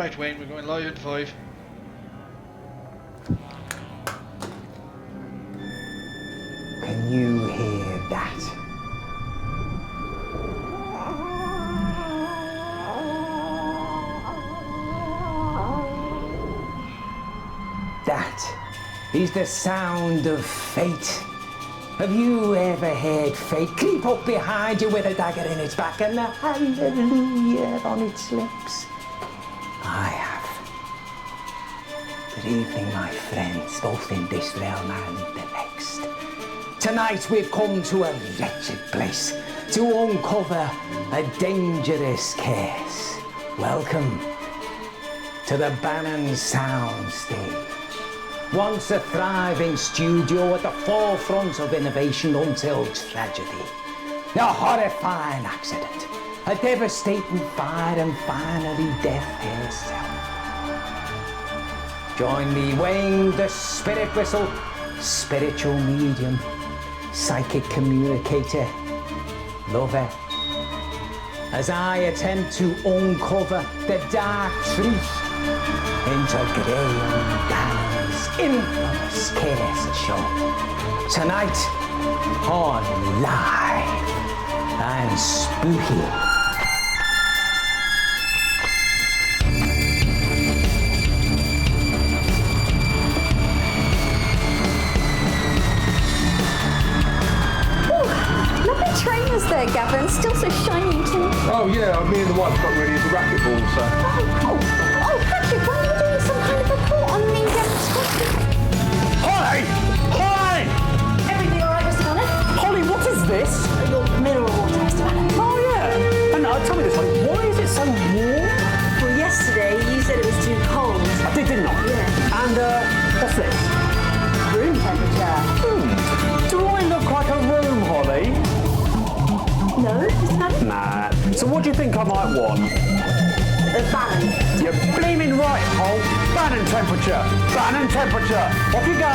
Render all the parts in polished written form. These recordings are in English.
Alright, Wayne, we're going live in 5. Can you hear that? That is the sound of fate. Have you ever heard fate creep up behind you with a dagger in its back and a hallelujah on its lips? I have. Good evening, my friends, both in this realm and the next. Tonight we've come to a wretched place to uncover a dangerous case. Welcome to the Bannon Soundstage. Once a thriving studio at the forefront of innovation until tragedy. A horrifying accident, a devastating fire, and finally death herself. Join me, Wayne, the spirit whistle, spiritual medium, psychic communicator, lover, as I attempt to uncover the dark truth into Graham Bannon's infamous case show. Tonight on Live and Spooky. Trainers there, Gavin. Still so shiny and tinny. Oh yeah, me and the wife got ready as a racquetball, so. Oh, Patrick, why are you doing some kind of report on the Holly! Holly! Everything alright, Mr. Bannon? Holly, what is this? Your mineral water, Mr. Bannon. Oh yeah. And tell me this, Holly, why is it so warm? Well, yesterday you said it was too cold. I did, didn't I? Yeah. And what's this? Room temperature. Do I look like a room, Holly? No, Mr. Bannon? Nah. So what do you think I might want? A Bannon. You're bleaming right, Hol. Bannon temperature. Bannon temperature. Off you go.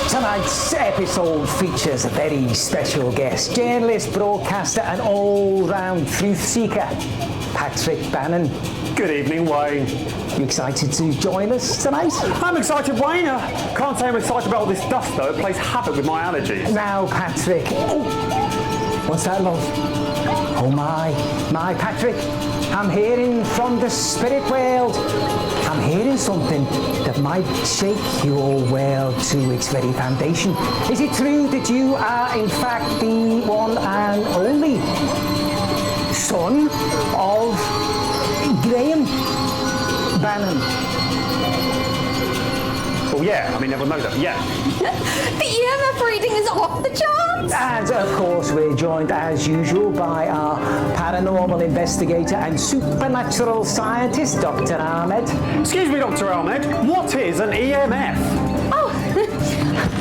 Tonight's episode features a very special guest, journalist, broadcaster and all-round truth seeker, Patrick Bannon. Good evening, Wayne. You excited to join us tonight? I'm excited, Wayne. Can't say I'm excited about all this dust, though. It plays havoc with my allergies. Now, Patrick. Oh, what's that, love? Oh, my Patrick. I'm hearing from the spirit world. I'm hearing something that might shake your world to its very foundation. Is it true that you are, in fact, the one and only son of Graham Bannon? Well, yeah, I mean, everyone knows that, yeah. The EMF reading is off the charts! And of course, we're joined as usual by our paranormal investigator and supernatural scientist, Dr. Ahmed. Excuse me, Dr. Ahmed, what is an EMF? Oh,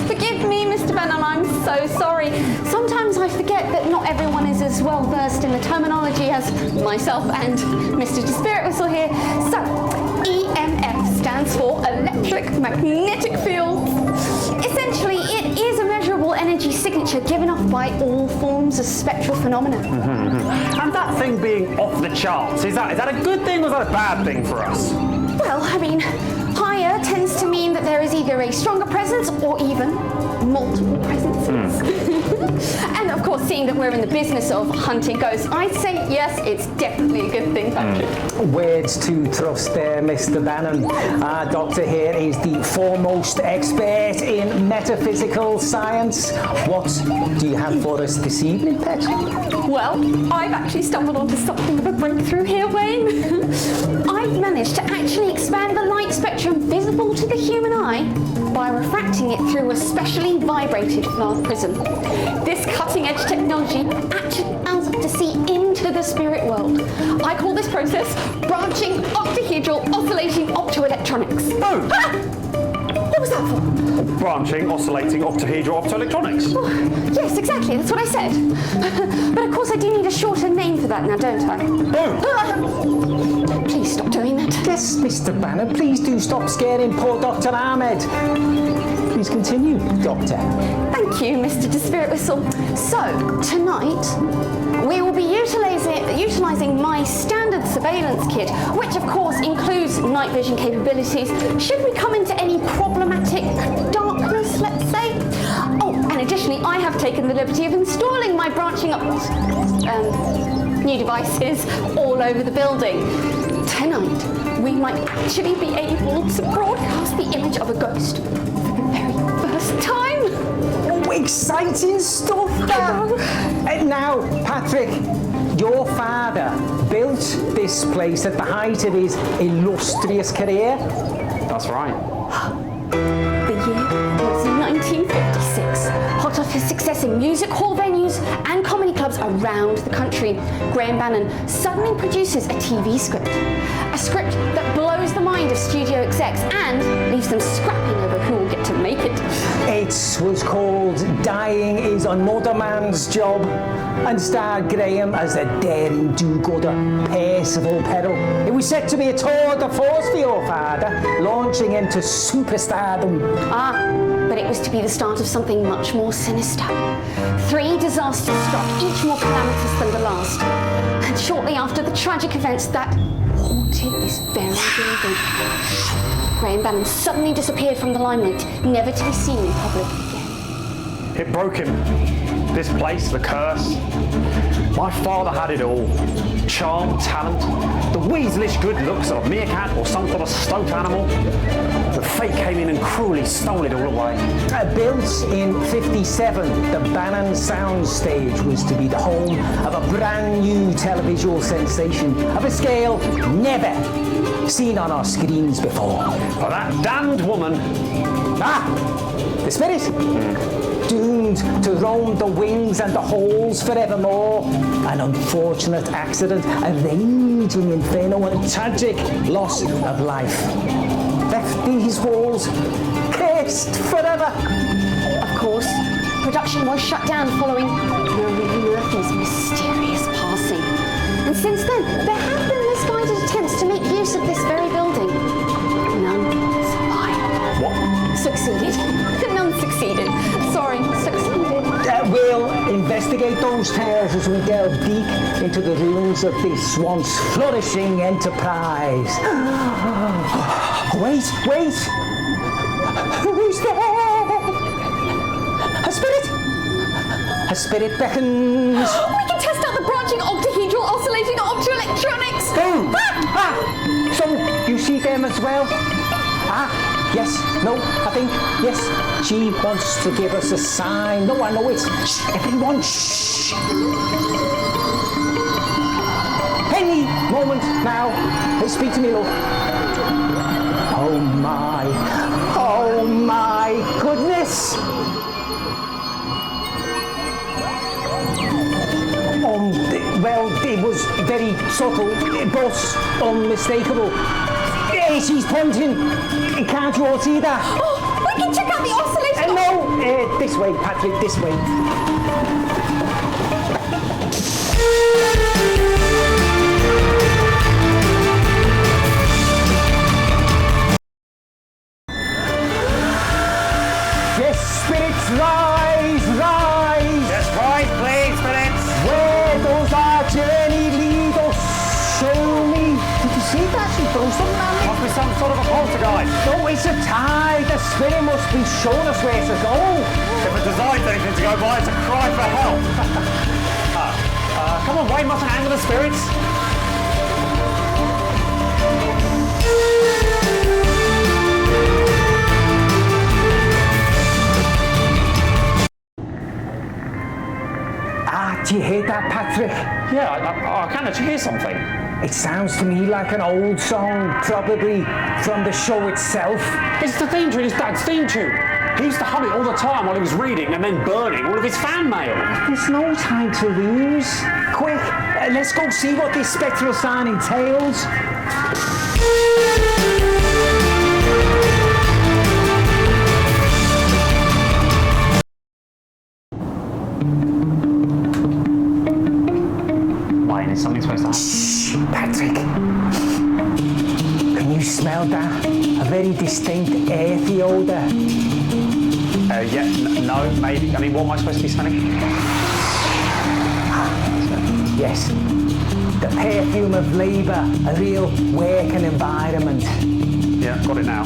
forgive me, Mr. Bannon, I'm so sorry. Sometimes I forget that not everyone is as well versed in the terminology as myself and Mr. Spirit Whistle here. So, EMF stands for electric magnetic field. Essentially, it is a measurable energy signature given off by all forms of spectral phenomena. And that thing being off the charts, is that a good thing or is that a bad thing for us? Well, I mean, higher tends to mean that there is either a stronger presence or even multiple presences. And of course, seeing that we're in the business of hunting ghosts, I'd say yes, it's definitely a good thing, Patrick. Words to trust there, Mr. Bannon. Our doctor here is the foremost expert in metaphysical science. What do you have for us this evening, Pet? Well, I've actually stumbled onto something of a breakthrough here, Wayne. I've managed to actually expand the light spectrum visible to the human eye by refracting it through a specially vibrated glass prism. This cutting-edge technology actually allows us to see into the spirit world. I call this process branching octahedral oscillating optoelectronics. Oh! Ah! What was that for? Branching, oscillating, octahedral optoelectronics. Oh, yes, exactly, that's what I said. But of course I do need a shorter name for that now, don't I? Oh! Ah! Please stop doing that. Yes, Mr. Banner, please do stop scaring poor Dr. Ahmed. Please continue, Doctor. Thank you, Mr. De Spirit Whistle. So, tonight, we will be utilising my standard surveillance kit, which of course includes night vision capabilities, should we come into any problematic darkness, let's say. Oh, and additionally, I have taken the liberty of installing my branching up new devices all over the building. Tonight, we might actually be able to broadcast the image of a ghost for the very first time. Oh, exciting stuff, that. And now, Patrick, your father built this place at the height of his illustrious career. That's right. The year was 1956. Hot off his success in music hall venues and comedy clubs around the country, Graham Bannon suddenly produces a TV script. A script that blows the mind of studio execs and leaves them scrapping over who will get to make it. It was called Dying is Another Man's Job and starred Graham as the daring do-gooder Percival Peril. It was set to be a tour de force for your father, launching him to superstardom. But it was to be the start of something much more sinister. 3 disasters struck, each more calamitous than the last. And shortly after the tragic events that haunted this very building, Graham Bannon suddenly disappeared from the limelight, never to be seen in public again. It broke him. This place, the curse. My father had it all. Charm, talent, the weaselish good looks of a meerkat or some sort of stoat animal. But fate came in and cruelly stole it all away. Built in 57, the Bannon soundstage was to be the home of a brand new televisual sensation of a scale never seen on our screens before. But that damned woman. The spirit. Doomed to roam the wings and the halls forevermore. An unfortunate accident, a raging inferno, and a tragic loss of life. Left these walls cursed forever. Of course, production was shut down following Marie Murphy's mysterious passing. And since then, there have been misguided attempts to make use of this very building. None survived. What? Succeeded. None succeeded. Sorry, succeeded. We'll investigate those tales as we delve deep into the ruins of this once flourishing enterprise. Wait! Who's there? A spirit? A spirit beckons. We can test out the branching octahedral oscillating optoelectronics. Boom! So you see them as well? Yes, no, I think, yes. She wants to give us a sign. No, I know it. Shh, everyone, shh. Any moment now. Hey, speak to me, love. Oh my goodness. Well, it was very subtle, but unmistakable. She's pointing. Can't you all see that? Oh, we can check out the oscillation. No, this way, Patrick, this way. Yes, spirits, rise. Yes, rise, please, spirits. Where does our journey lead us? Show me. Did you see that? She threw something at me. Must be some sort of a poltergeist. No, it's a tide. The spirit must be showing us where to go. If it decides anything to go by, it's a cry for help. Come on, Wayne mustn't hang with the spirits. Do you hear that, Patrick? Yeah, I can actually hear something. It sounds to me like an old song, probably from the show itself. It's the theme tune, it's Dad's theme tune. He used to hum it all the time while he was reading and then burning all of his fan mail. There's no time to lose. Quick, let's go see what this spectral sign entails. Wayne, is something supposed to happen? Shh, Patrick. a very distinct earthy odour? No, maybe. I mean, what am I supposed to be smelling? Yes, the perfume of labour, a real working environment. Yeah, got it now.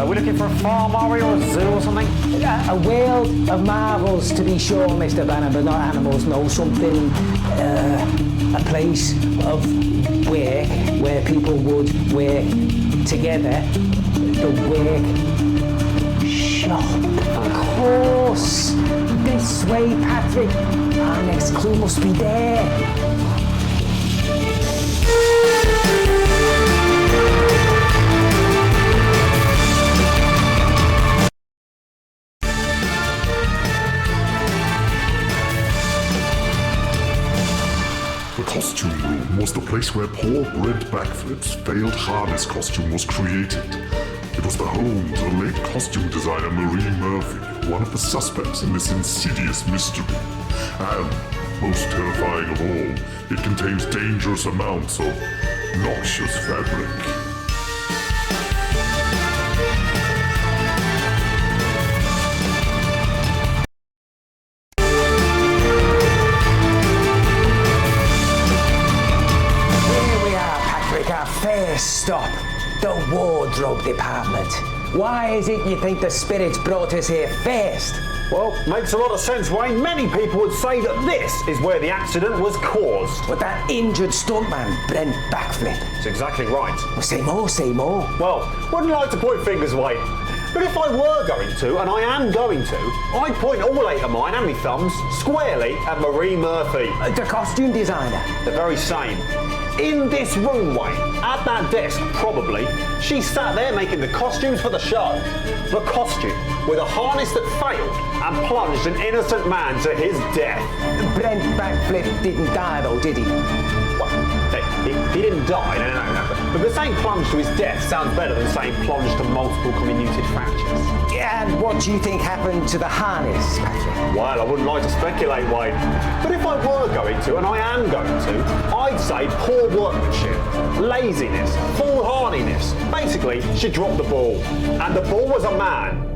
We're looking for a farm, are we, or a zoo or something? A world of marvels, to be sure, Mr. Bannon, but not animals, no, something, a place of work where people would work together. The work shop. Of course. This way, Patrick. Our next clue must be there. The costume room was the place where poor Brent Backflip's failed harness costume was created. It was the home to the late costume designer Marie Murphy, one of the suspects in this insidious mystery. And, most terrifying of all, it contains dangerous amounts of noxious fabric. First stop, the wardrobe department. Why is it you think the spirits brought us here first? Well, makes a lot of sense, Wayne. Many people would say that this is where the accident was caused. With that injured stuntman, Brent Backflip. That's exactly right. Well, say more, say more. Well, wouldn't like to point fingers, Wayne. But if I were going to, and I am going to, I'd point all 8 of mine and my thumbs squarely at Marie Murphy. The costume designer. The very same. In this room, Wayne, at that desk, probably, she sat there making the costumes for the show. The costume with a harness that failed and plunged an innocent man to his death. Brent Backflip didn't die though, did he? Well, he didn't die, no. But saying plunge to his death sounds better than saying plunge to multiple comminuted fractures. And what do you think happened to the harness, Patrick? Well, I wouldn't like to speculate, Wayne. But if I were going to, and I am going to, I'd say poor workmanship, laziness, foolhardiness. Basically, she dropped the ball. And the ball was a man.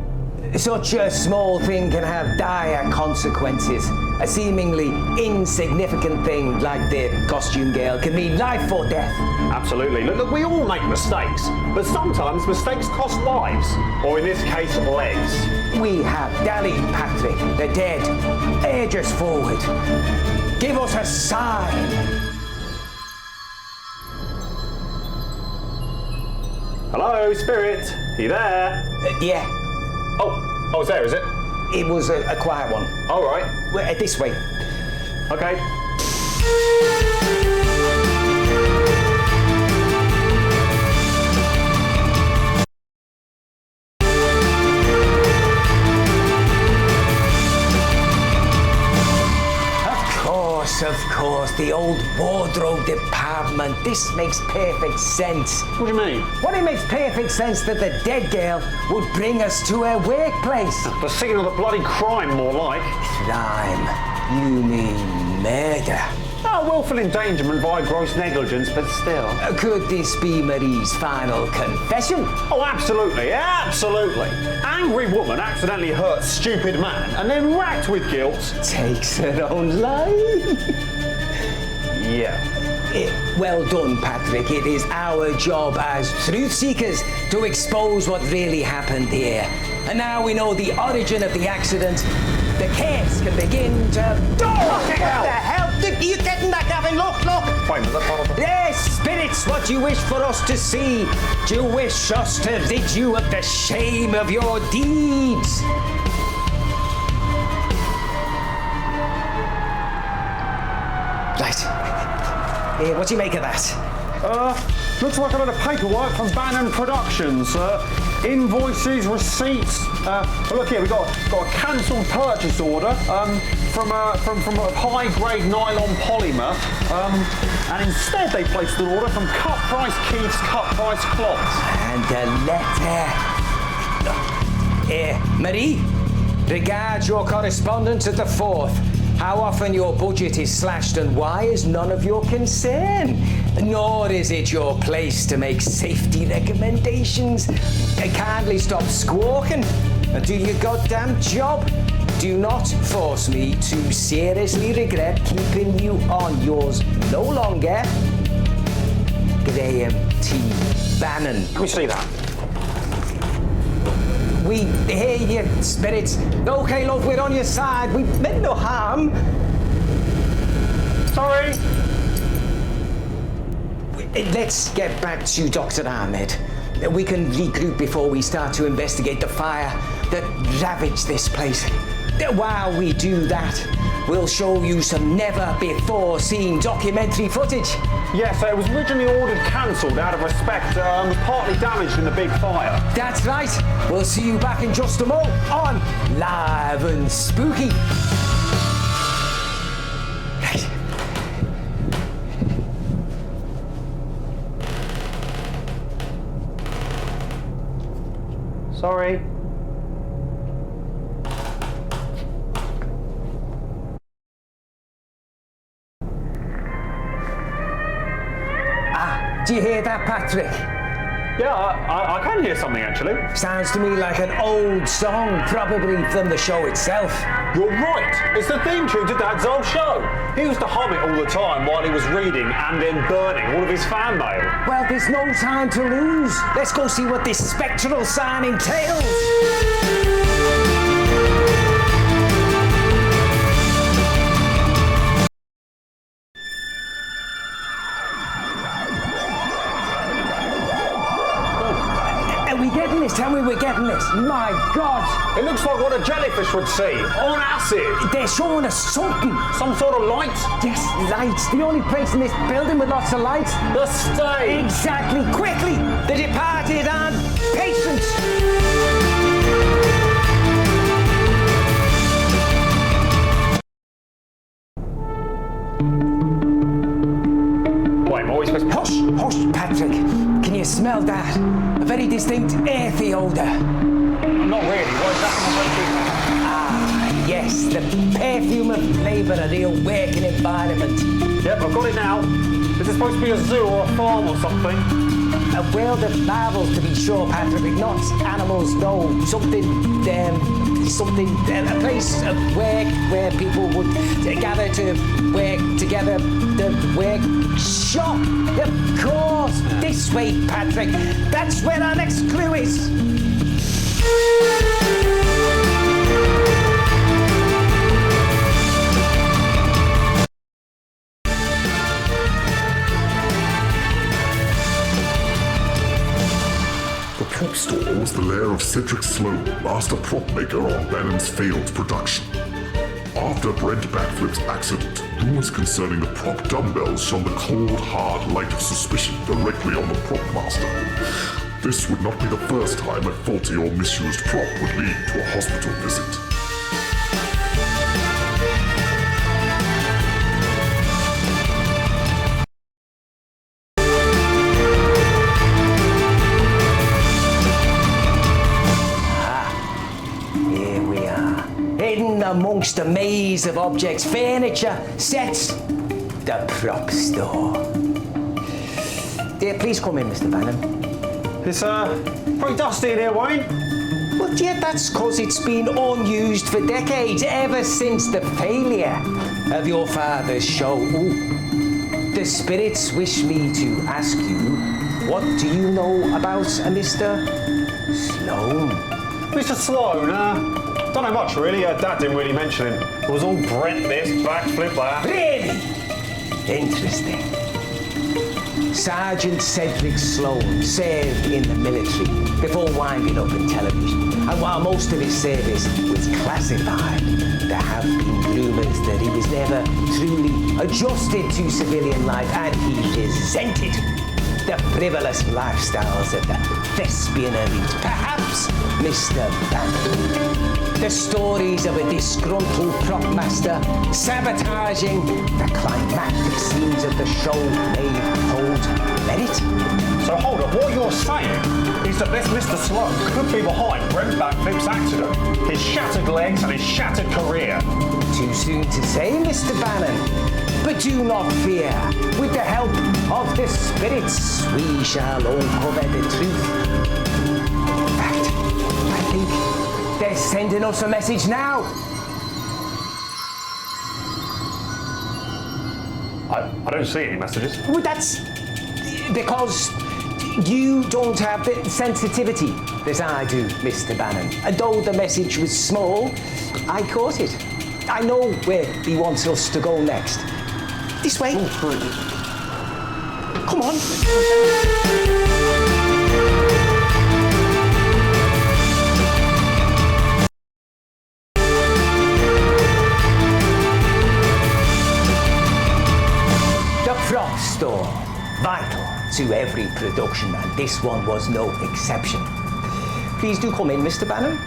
Such a small thing can have dire consequences. A seemingly insignificant thing like the costume girl can mean life or death. Absolutely. Look, we all make mistakes, but sometimes mistakes cost lives, or in this case, legs. We have dallied, Patrick. The dead. Urge us forward. Give us a sign. Hello, Spirit. Are you there? Yeah. Oh, it's there, is it? It was a quiet one. All right. This way. Okay. Of course, the old wardrobe department. This makes perfect sense. What do you mean? Well, it makes perfect sense that the dead girl would bring us to her workplace. The scene of the bloody crime, more like. Crime? You mean murder? Oh, willful endangerment via gross negligence, but still. Could this be Marie's final confession? Oh, absolutely, absolutely. Angry woman accidentally hurts stupid man and then racked with guilt takes her own life. Yeah. Well done, Patrick. It is our job as truth seekers to expose what really happened here. And now we know the origin of the accident. The case can begin to... What the hell? Are you getting that, Gavin? Look! Wait, was that part of the... Yes, spirits, what do you wish for us to see? Do you wish us to rid you of the shame of your deeds? Right. What do you make of that? Looks like a lot of paperwork from Bannon Productions. Invoices, receipts. Look here, we've got a cancelled purchase order from a high-grade nylon polymer, and instead they placed an order from Cut Price Keith's Cut Price Cloths. And a letter. Marie, regard your correspondence at the 4th. How often your budget is slashed and why is none of your concern. nor is it your place to make safety recommendations. Kindly stop squawking and do your goddamn job. Do not force me to seriously regret keeping you on yours no longer, Graham T. Bannon. Let me see that. We hear you, spirits. Okay, love, we're on your side. We meant no harm. Sorry. Let's get back to Dr. Ahmed. We can regroup before we start to investigate the fire that ravaged this place. While we do that, we'll show you some never-before-seen documentary footage. Yeah, so it was originally ordered cancelled out of respect. Was partly damaged in the big fire. That's right. We'll see you back in just a moment on Live and Spooky. Sorry. Do you hear that, Patrick? Yeah, I can hear something actually. Sounds to me like an old song, probably from the show itself. You're right. It's the theme tune to Dad's old show. He used to hum it all the time while he was reading and then burning all of his fan mail. Well, there's no time to lose. Let's go see what this spectral sign entails. Tell me we're getting this. My God. It looks like what a jellyfish would see. On acid. They're showing us something. Some sort of light? Yes, lights. The only place in this building with lots of lights. The stage. Exactly. Quickly. The departed and patients. Wait, what are we supposed to... Hush, hush, Patrick. Can you smell that? A very distinct earthy odour. Not really. What is that? Ah, yes, the perfume of labour and real working environment. Yep, I've got it now. Is this supposed to be a zoo or a farm or something? A world of marvels, to be sure, Patrick. Not animals, no. Something, a place of work where people would gather to work together. The workshop, of course. This way, Patrick. That's where our next clue is. The prop store was the lair of Cedric Sloan, master prop maker on Bannon's failed production. After Brent Backflip's accident, rumors concerning the prop dumbbells shone the cold, hard light of suspicion directly on the prop master. This would not be the first time a faulty or misused prop would lead to a hospital visit. Amongst a maze of objects, furniture, sets, the prop store. Please come in, Mr. Bannon. It's pretty dusty in here, Wayne. Well, yeah, that's because it's been unused for decades, ever since the failure of your father's show. Ooh. The spirits wish me to ask you, what do you know about Mr. Sloan? Mr. Sloan, don't know much really. Dad didn't really mention him. It was all Brent this, Backflip that. Really? Interesting. Sergeant Cedric Sloan served in the military before winding up in television. And while most of his service was classified, there have been rumours that he was never truly adjusted to civilian life and he resented the frivolous lifestyles of the thespian elite. Perhaps Mr. Bannon. The stories of a disgruntled prop master sabotaging the climactic scenes of the show may hold merit. So hold up, what you're saying is that this Mr. Sloan could be behind Brent Backflip's accident, his shattered legs and his shattered career. Too soon to say, Mr. Bannon. But do not fear. With the help of the spirits, we shall uncover the truth. In fact, I think they're sending us a message now. I don't see any messages. Well, that's because you don't have the sensitivity that I do, Mr. Bannon. And though the message was small, I caught it. I know where he wants us to go next. This way. Come on. The prop store, vital to every production, and this one was no exception. Please do come in, Mr. Bannon.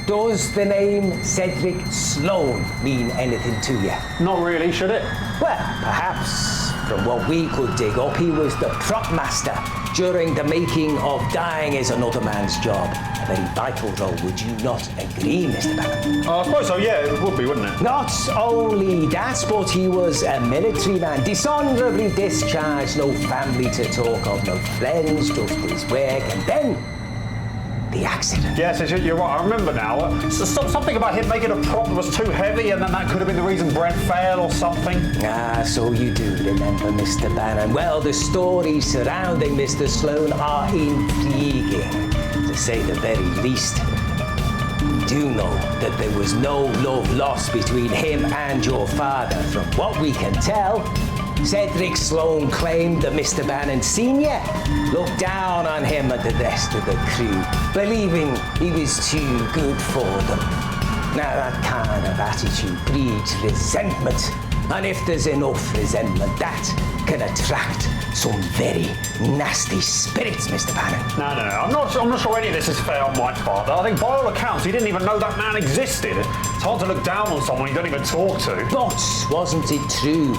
Does the name Cedric Sloan mean anything to you? Not really, should it? Well, perhaps. From what we could dig up, he was the prop master during the making of Dying is Another Man's Job. A very vital role, would you not agree, Mr. Bannon? I suppose so, yeah, it would be, wouldn't it? Not only that, but he was a military man, dishonorably discharged, no family to talk of, no friends, just his work, and then the accident. Yes, you're right, I remember now. Something about him making a prop that was too heavy, and then that could have been the reason Brent failed or something. Ah, so you do remember, Mr. Bannon. Well, the stories surrounding Mr. Sloan are intriguing, to say the very least. We do know that there was no love lost between him and your father. From what we can tell, Cedric Sloan claimed that Mr. Bannon Sr. looked down on him and the rest of the crew, believing he was too good for them. Now, that kind of attitude breeds resentment, and if there's enough resentment, that can attract some very nasty spirits, Mr. Bannon. No, I'm not sure any of this is fair on my father. I think by all accounts, he didn't even know that man existed. It's hard to look down on someone you don't even talk to. But wasn't it true?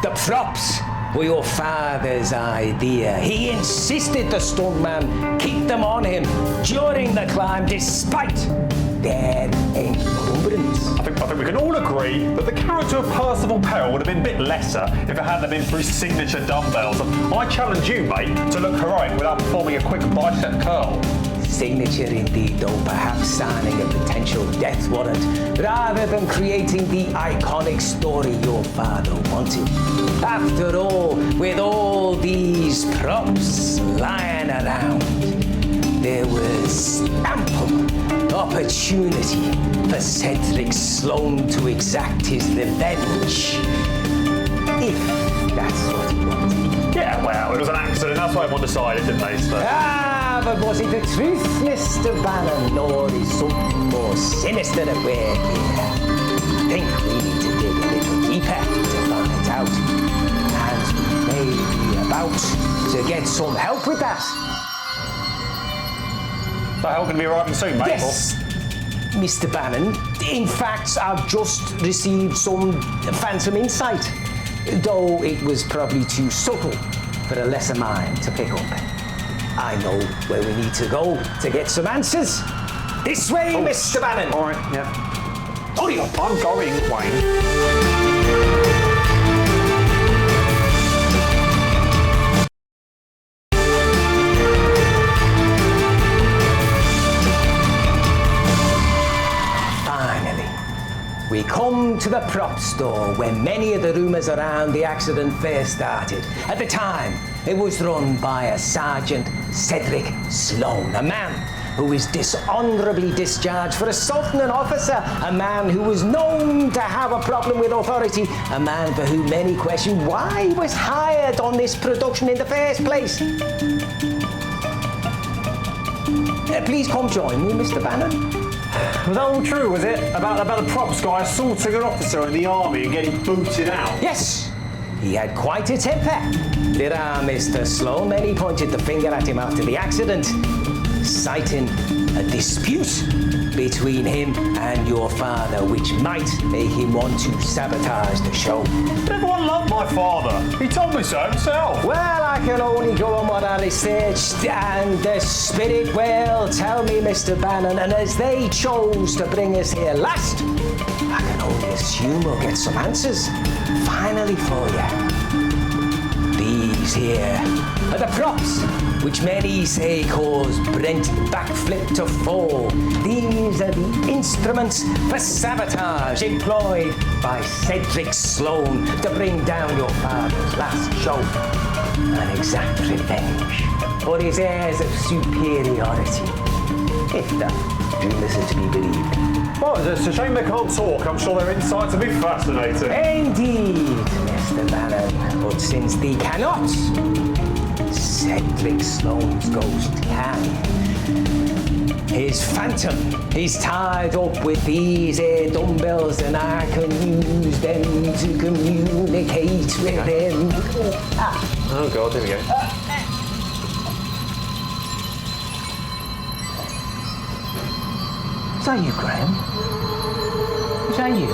The props were your father's idea. He insisted the stuntman keep them on him during the climb despite their encumbrance. I think we can all agree that the character of Percival Peril would have been a bit lesser if it hadn't been for his signature dumbbells. I challenge you, mate, to look heroic without performing a quick bicep curl. Signature indeed, though perhaps signing a potential death warrant rather than creating the iconic story your father wanted. After all, with all these props lying around, there was ample opportunity for Cedric Sloan to exact his revenge. If that's what he wanted. Yeah, well, it was an accident. That's what everyone decided, didn't they? So. But was it the truth, Mr. Bannon, or is something more sinister at work here? I think we need to dig a little deeper to find it out. And we may be about to get some help with that. So help can be arriving soon, mate? Yes, Mr. Bannon. In fact, I've just received some phantom insight, though it was probably too subtle for a lesser mind to pick up. I know where we need to go to get some answers. This way, Mr. Bannon. All right, yeah. Hurry up. I'm going, Wayne. Finally, we come to the prop store where many of the rumours around the accident first started. At the time, it was run by a Sergeant Cedric Sloan, a man who was dishonorably discharged for assaulting an officer, a man who was known to have a problem with authority, a man for whom many questioned why he was hired on this production in the first place. Please come join me, Mr. Bannon. Was that all true, was it? About the props guy assaulting an officer in the army and getting booted out? Yes, he had quite a temper. There are, Mr. Sloan. Many pointed the finger at him after the accident, citing a dispute between him and your father, which might make him want to sabotage the show. Everyone loved my father. He told me so himself. Well, I can only go on what I researched, and the spirit will tell me, Mr. Bannon, and as they chose to bring us here last, I can only assume we'll get some answers finally for you. These here are the props which many say cause Brent backflip to fall. These are the instruments for sabotage employed by Cedric Sloan to bring down your father's last show and exact revenge for his airs of superiority. If the rumours are to be believed. Well, it's a shame they can't talk. I'm sure their insights will be fascinating. Indeed, Mr. Bannon. But since they cannot, Cedric Sloan's ghost can. His phantom is tied up with these dumbbells, and I can use them to communicate with him. Oh God, here we go. Is that you, Graham? Is that you?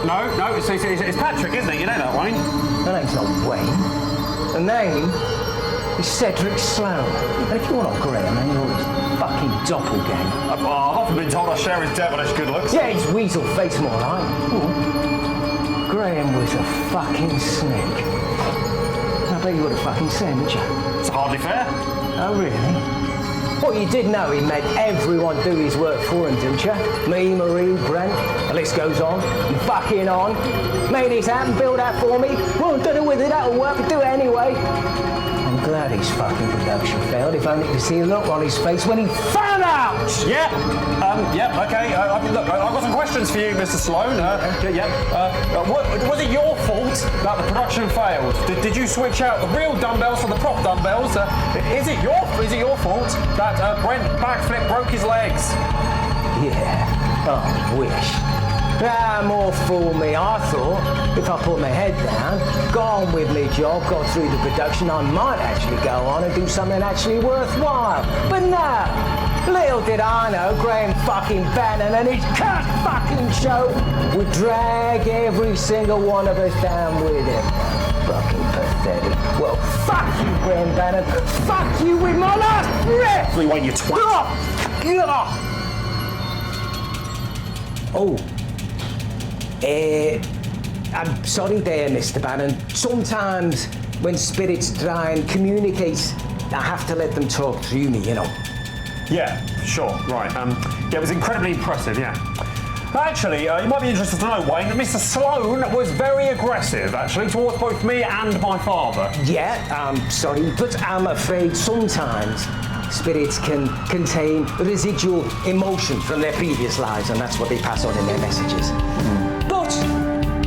No, it's Patrick, isn't it? You know that, Wayne? The name's not Wayne. The name is Cedric Sloan. And if you're not Graham, then you're his fucking doppelganger. I've often been told I share his devilish good looks. Yeah, he's weasel face more like. Graham was a fucking snake. I bet you would have fucking said, wouldn't you? It's hardly fair. Oh, really? Well, you did know he made everyone do his work for him, didn't you? Me, Marie, Brent, the list goes on, and fucking on. Made his hat and built that for me. Well, don't know whether that'll work, but do it anyway. I'm glad his fucking production failed, if only to see the look on his face when he found out! Yeah, okay. Look, I've got some questions for you, Mr. Sloan. Was it your fault that the production failed? Did you switch out the real dumbbells for the prop dumbbells? Is it your fault that Brent backflip broke his legs? Yeah, I wish. More fool me. I thought if I put my head down, got on with my job, got through the production, I might actually go on and do something actually worthwhile. But no, little did I know Graham fucking Bannon and his cut fucking show would drag every single one of us down with him. Fucking pathetic. Well, fuck you, Graham Bannon. Fuck you with my last breath! Wayne, you twat. Oh. I'm sorry there, Mr. Bannon. Sometimes when spirits try and communicate, I have to let them talk through me, you know. Yeah, sure, right. It was incredibly impressive, yeah. Actually, you might be interested to know, Wayne, that Mr. Sloan was very aggressive, actually, towards both me and my father. Yeah, I'm sorry, but I'm afraid sometimes spirits can contain residual emotion from their previous lives, and that's what they pass on in their messages. But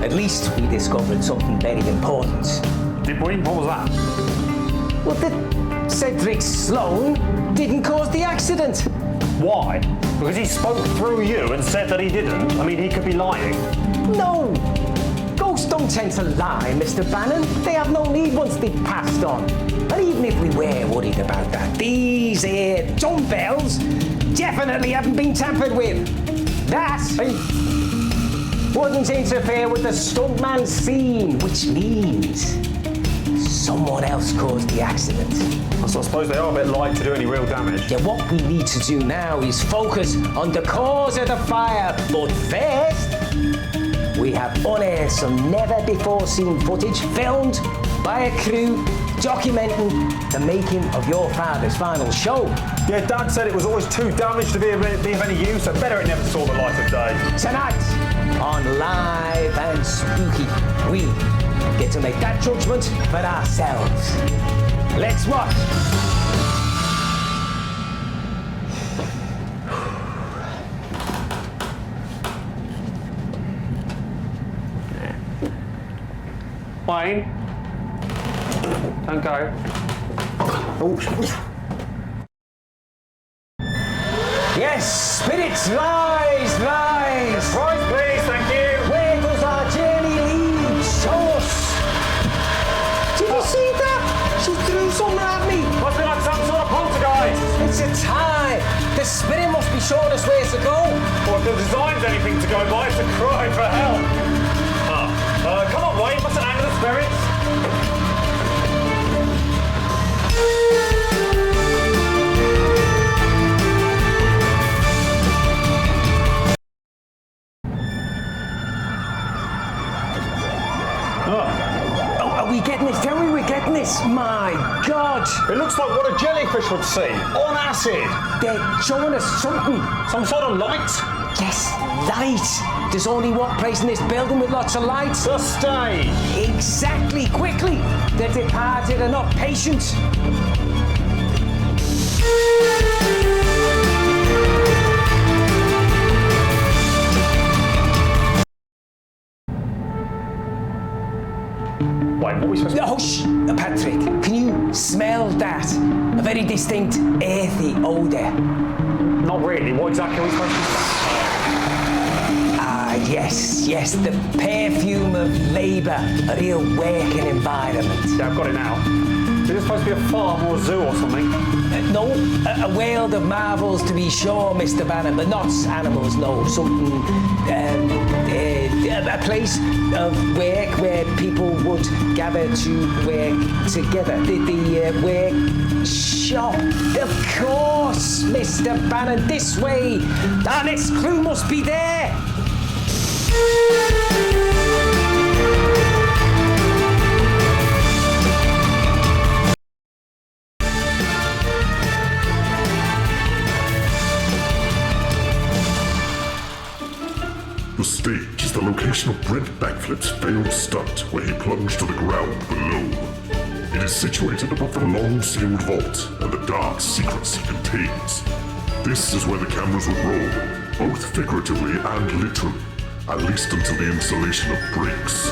at least we discovered something very important. Did we? What was that? Well, that Cedric Sloan didn't cause the accident. Why? Because he spoke through you and said that he didn't. I mean, he could be lying. No! Ghosts don't tend to lie, Mr. Bannon. They have no need once they've passed on. And even if we were worried about that, these dumbbells definitely haven't been tampered with. That wouldn't interfere with the stuntman scene, which means someone else caused the accident. So I suppose they are a bit light to do any real damage. Yeah, what we need to do now is focus on the cause of the fire. But first, we have unearthed some never-before-seen footage filmed by a crew documenting the making of your father's final show. Yeah, Dad said it was always too damaged to be of any use, so better it never saw the light of day. Tonight, on Live and Spooky, we get to make that judgment for ourselves. Let's watch. Wayne, don't go. Yes, spirits, rise, rise. Rise, please, thank you. Where does our journey lead? Show us. Did you see that? She threw something at me. Must be like some sort of poltergeist. It's a tie. The spirit must be showing us where to go. Or if the design's anything to go by, it's a cry for help. Come on, Wayne, what's the name of the spirits? Oh, are we getting this? Tell me we're getting this. My It looks like what a jellyfish would see, on acid. They're showing us something. Some sort of light? Yes, light. There's only one place in this building with lots of lights. The stage. Exactly, quickly. The departed are not patient. Wait, what are we supposed to... Oh, shh, Patrick, can you smell that? A very distinct earthy odour. Not really. What exactly are we supposed to... Yes, the perfume of labour, a real working environment. Yeah, I've got it now. Is this supposed to be a farm or a zoo or something? No, a world of marvels to be sure, Mr. Bannon, but not animals, no. Something, a place of work where people would gather to work together. The workshop, of course, Mr. Bannon, this way. Our next clue must be there. The stage is the location of Brent Backflip's failed stunt where he plunged to the ground below. It is situated above the long-sealed vault and the dark secrets it contains. This is where the cameras would roll, both figuratively and literally, at least until the installation of brakes.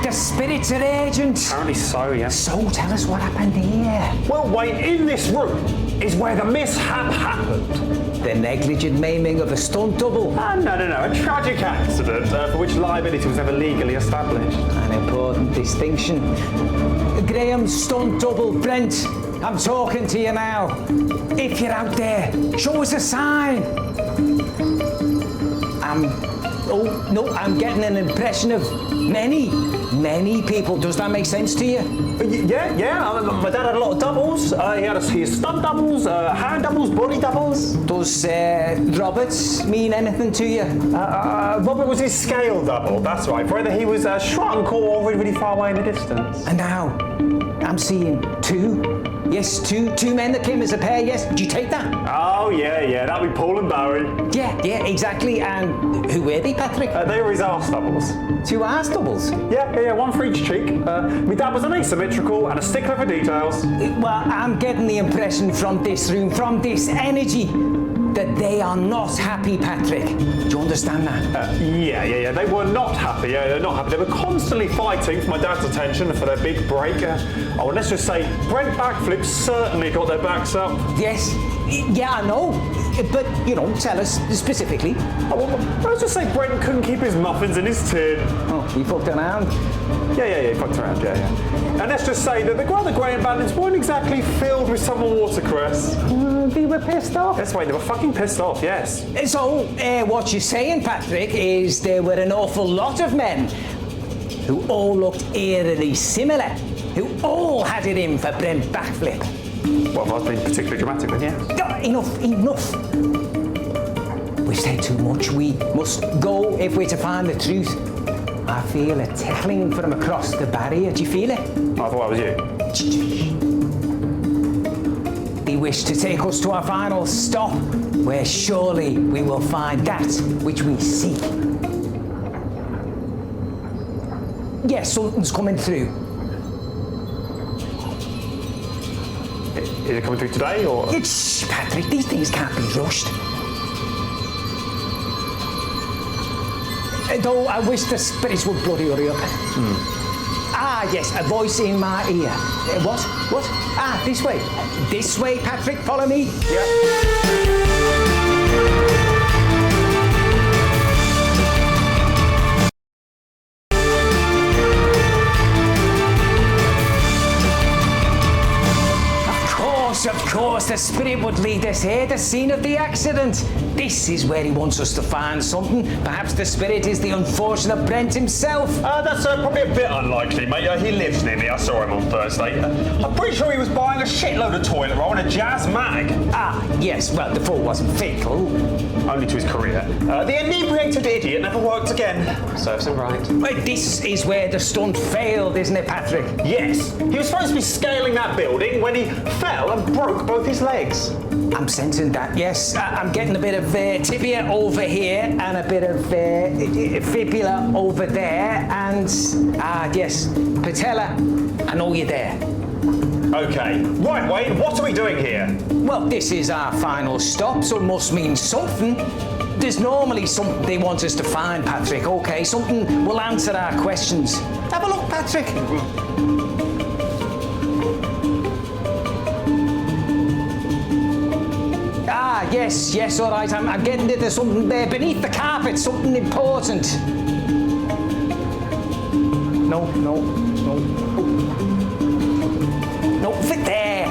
The spirits are urgent. Apparently so, yes. So tell us what happened here. Well, wait, in this room is where the mishap happened. The negligent maiming of a stunt double. No, a tragic accident for which liability was never legally established. An important distinction. Graham, stunt double, Brent, I'm talking to you now. If you're out there, show us a sign. I'm getting an impression of many people. Does that make sense to you? Yeah. My dad had a lot of doubles. He had his stunt doubles, hand doubles, body doubles. Does Roberts mean anything to you? Robert was his scale double, that's right. Whether he was shrunk or really far away in the distance. And now, I'm seeing two. Yes, two men that came as a pair, yes. Did you take that? Oh, yeah. That'd be Paul and Barry. Yeah, exactly. And who were they, Patrick? They were his arse doubles. Two arse doubles? Yeah, one for each cheek. My dad was an asymmetrical and a stickler for details. Well, I'm getting the impression from this room, from this energy, that they are not happy, Patrick. Do you understand that? Yeah. They were not happy. Yeah, they're not happy. They were constantly fighting for my dad's attention for their big break. And let's just say, Brent Backflip certainly got their backs up. Yes. Yeah, I know. But, tell us specifically. Let's just say Brent couldn't keep his muffins in his tin. Oh, he fucked around? Yeah, he fucked around, yeah. And let's just say that the Grother Graham bandits weren't exactly filled with summer watercress. They were pissed off? That's right, they were fucking pissed off, yes. So, what you're saying, Patrick, is there were an awful lot of men who all looked eerily similar, who all had it in for Brent Backflip. Well, if I was being particularly dramatic then, yeah. Enough. We've said too much. We must go if we're to find the truth. I feel a tickling from across the barrier. Do you feel it? I thought that was you. They wish to take us to our final stop, where surely we will find that which we seek. Yes, something's coming through. Is it coming through today, or...? Shh, Patrick, these things can't be rushed. Though I wish the spirits would bloody hurry up. Yes, a voice in my ear. What? This way. This way, Patrick, follow me. Yeah. Of course, the spirit would lead us Yes, here, the scene of the accident. This is where he wants us to find something. Perhaps the spirit is the unfortunate Brent himself. That's probably a bit unlikely, mate. He lives near me. I saw him on Thursday. I'm pretty sure he was buying a shitload of toilet roll and a jazz mag. Ah, yes, well, the fall wasn't fatal. Only to his career. The inebriated idiot never worked again. Serves him right. Well, this is where the stunt failed, isn't it, Patrick? Yes. He was supposed to be scaling that building when he fell and broke both his legs. I'm sensing that, yes. I'm getting a bit of tibia over here and a bit of fibula over there and, yes, patella. I know you're there. Okay. Right, Wayne, what are we doing here? Well, this is our final stop, so it must mean something. There's normally something they want us to find, Patrick, okay? Something will answer our questions. Have a look, Patrick. Yes, all right. I'm getting it. There's something there beneath the carpet, something important. No. Fit there.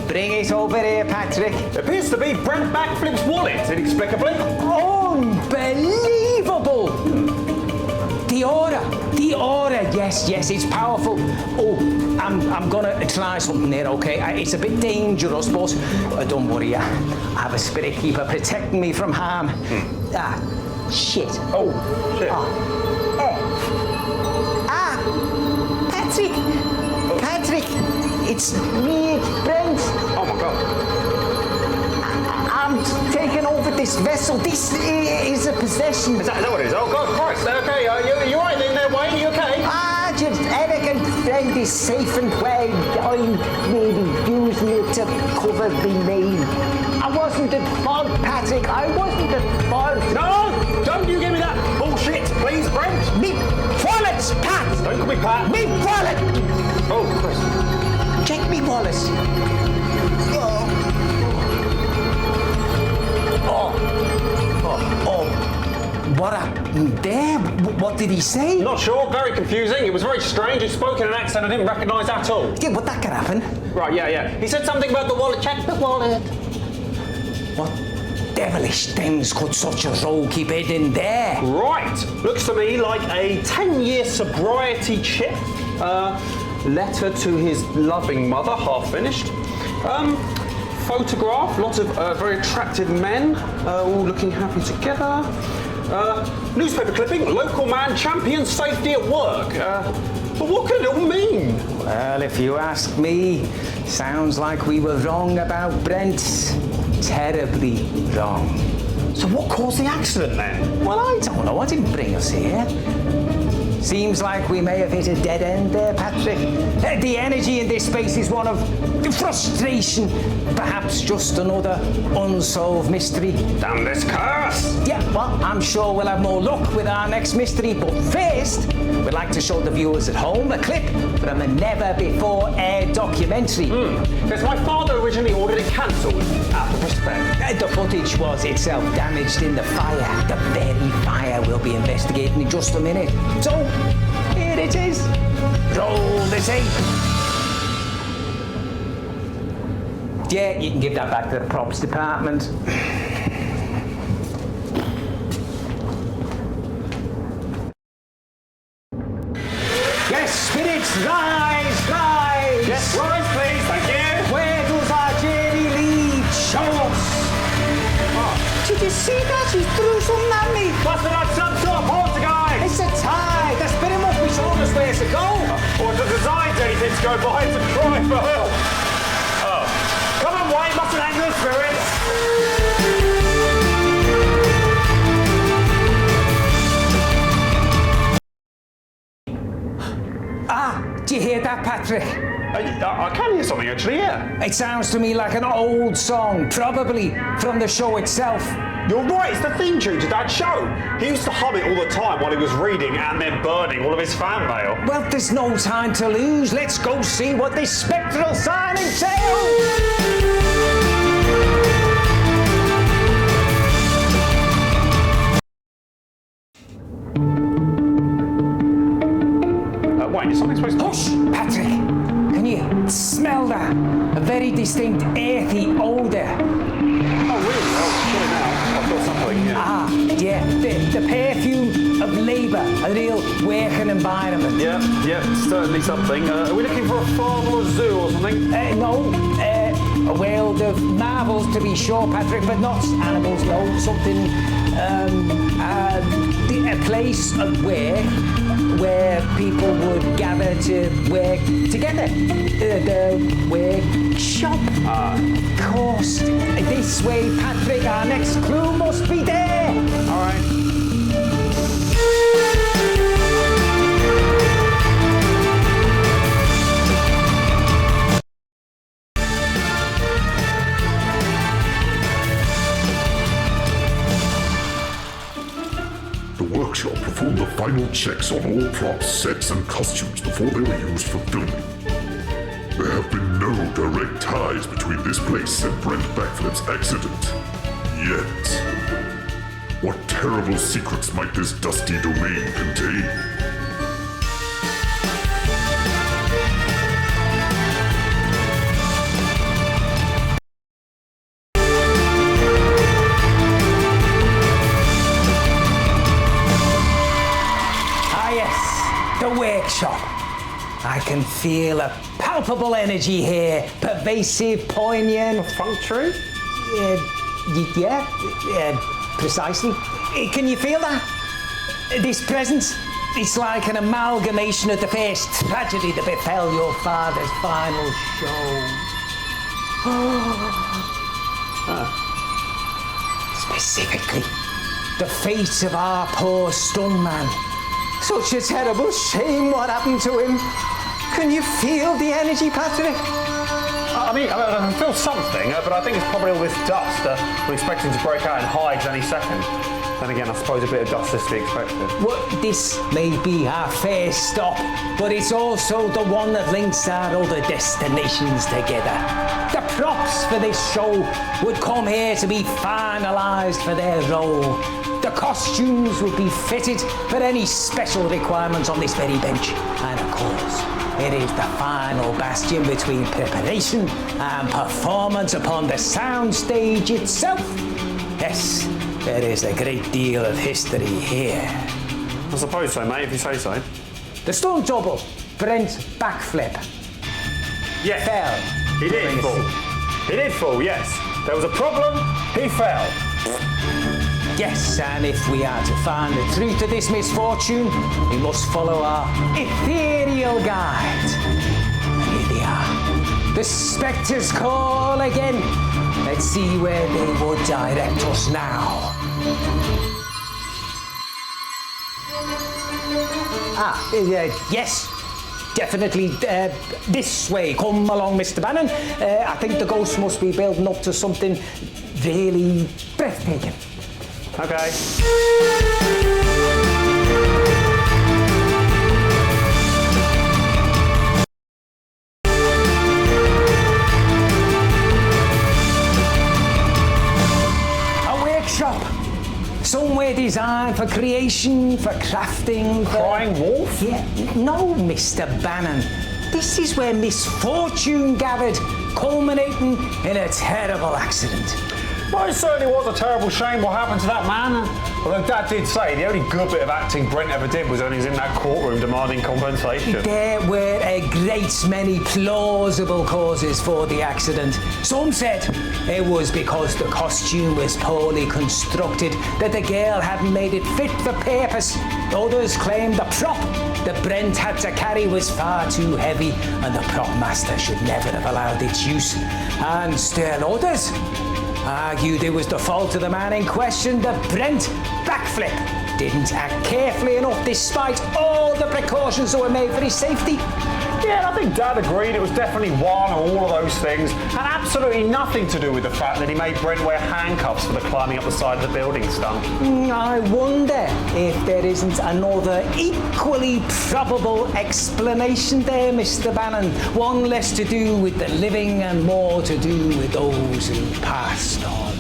Bring it over here, Patrick. It appears to be Brent Backflip's wallet, inexplicably. Unbelievable! The aura, yes, it's powerful. Oh, I'm gonna try something there, okay? It's a bit dangerous, but don't worry, I have a spirit keeper protecting me from harm. Shit. Oh, shit. Patrick, it's me, it's Brent. Oh my God. I'm taking over this vessel. This is a possession. Is that what it is? Oh, God Christ. Okay, you all right in there, Wayne? You okay? Your elegant friend is safe and well. I'm maybe using it to cover the name. I wasn't at fault, Patrick. I wasn't at fault. No! Don't you give me that bullshit, please, Brent. Me wallet, Pat! Don't call me Pat. Me wallet! Oh, Chris. Check me wallet. What happened there? What did he say? Not sure. Very confusing. It was very strange. He spoke in an accent I didn't recognise at all. Yeah, but that can happen. Right, yeah. He said something about the wallet. Check the wallet. What devilish things could such a rogue keep hidden there? Right. Looks to me like a 10-year sobriety chip. Letter to his loving mother, half finished. Photograph. Lots of very attractive men, all looking happy together. Newspaper clipping, local man champions safety at work. But what could it all mean? Well, if you ask me, sounds like we were wrong about Brent. Terribly wrong. So what caused the accident then? Well, I don't know. I didn't bring us here. Seems like we may have hit a dead end there, Patrick. The energy in this space is one of frustration. Perhaps just another unsolved mystery. Damn this curse! Yeah, well, I'm sure we'll have more luck with our next mystery. But first, we'd like to show the viewers at home a clip from a never-before-aired documentary. Because my father originally ordered it cancelled out of respect. The footage was itself damaged in the fire. The very fire we'll be investigating in just a minute. So, here it is. Roll the tape. Yeah, you can give that back to the props department. Yes, spirits, rise! Yes, rise please, thank you. Where does our journey lead? Show us! Did you see that? He threw something at me. Must have had some sort of poltergeist. It's a tie. The spirit must be showing us where to go. Or the design's anything to go behind to cry for help. Oh. Come on, Wayne, mustn't hang the spirits. Do you hear that, Patrick? I can hear something actually, yeah. It sounds to me like an old song, probably from the show itself. You're right, it's the theme tune to that show. He used to hum it all the time while he was reading and then burning all of his fan mail. Well, there's no time to lose. Let's go see what this spectral sign entails. Wayne, is something supposed to... Hush, Patrick. Can you smell that? A very distinct earthy odour. Yeah, the perfume of labour, a real working environment. Yeah, certainly something. Are we looking for a farm or a zoo or something? No, a world of marvels to be sure, Patrick, but not animals, no, something, a place of work where people would gather to work together. The workshop. Of course. This way, Patrick, our next clue must be there. All right. The workshop performed the final checks on all props, sets, and costumes before they were used for filming. There have been no direct ties between this place and Brent Backflip's accident. Yet. What terrible secrets might this dusty domain contain? The workshop. I can feel a palpable energy here, pervasive, poignant. Functory? Yeah, precisely. Can you feel that? This presence? It's like an amalgamation of the first tragedy that befell your father's final show. Specifically, the fate of our poor stuntman. Such a terrible shame what happened to him. Can you feel the energy, Patrick? I mean, I can feel something, but I think it's probably all this dust. We're expecting to break out in hives any second. Then again, I suppose a bit of dust is to be expected. Well, this may be our first stop, but it's also the one that links our other destinations together. The props for this show would come here to be finalised for their role. The costumes would be fitted for any special requirements on this very bench. And of course, it is the final bastion between preparation and performance upon the soundstage itself. Yes, there is a great deal of history here. I suppose so, mate, if you say so. The stunt double, Brent Backflip. Yes. Fell. He did fall. He did fall, yes. There was a problem, he fell. Yes, and if we are to find the truth of this misfortune, we must follow our ethereal guide. And here they are. The spectres call again. Let's see where they would direct us now. Yes. Definitely this way. Come along, Mr. Bannon. I think the ghost must be building up to something really breathtaking. Okay. A workshop. Somewhere designed for creation, for crafting, for... Crying wolf? Yeah, no, Mr. Bannon. This is where misfortune gathered, culminating in a terrible accident. Well, it certainly was a terrible shame what happened to that man. Although Dad did say the only good bit of acting Brent ever did was when he was in that courtroom demanding compensation. There were a great many plausible causes for the accident. Some said it was because the costume was poorly constructed, that the girl hadn't made it fit for purpose. Others claimed the prop that Brent had to carry was far too heavy and the prop master should never have allowed its use. And still others argued it was the fault of the man in question that Brent Backflip didn't act carefully enough despite all the precautions that were made for his safety. Yeah, I think Dad agreed it was definitely one or all of those things, and absolutely nothing to do with the fact that he made Brent wear handcuffs for the climbing up the side of the building stunt. I wonder if there isn't another equally probable explanation there, Mr. Bannon. One less to do with the living and more to do with those who passed on.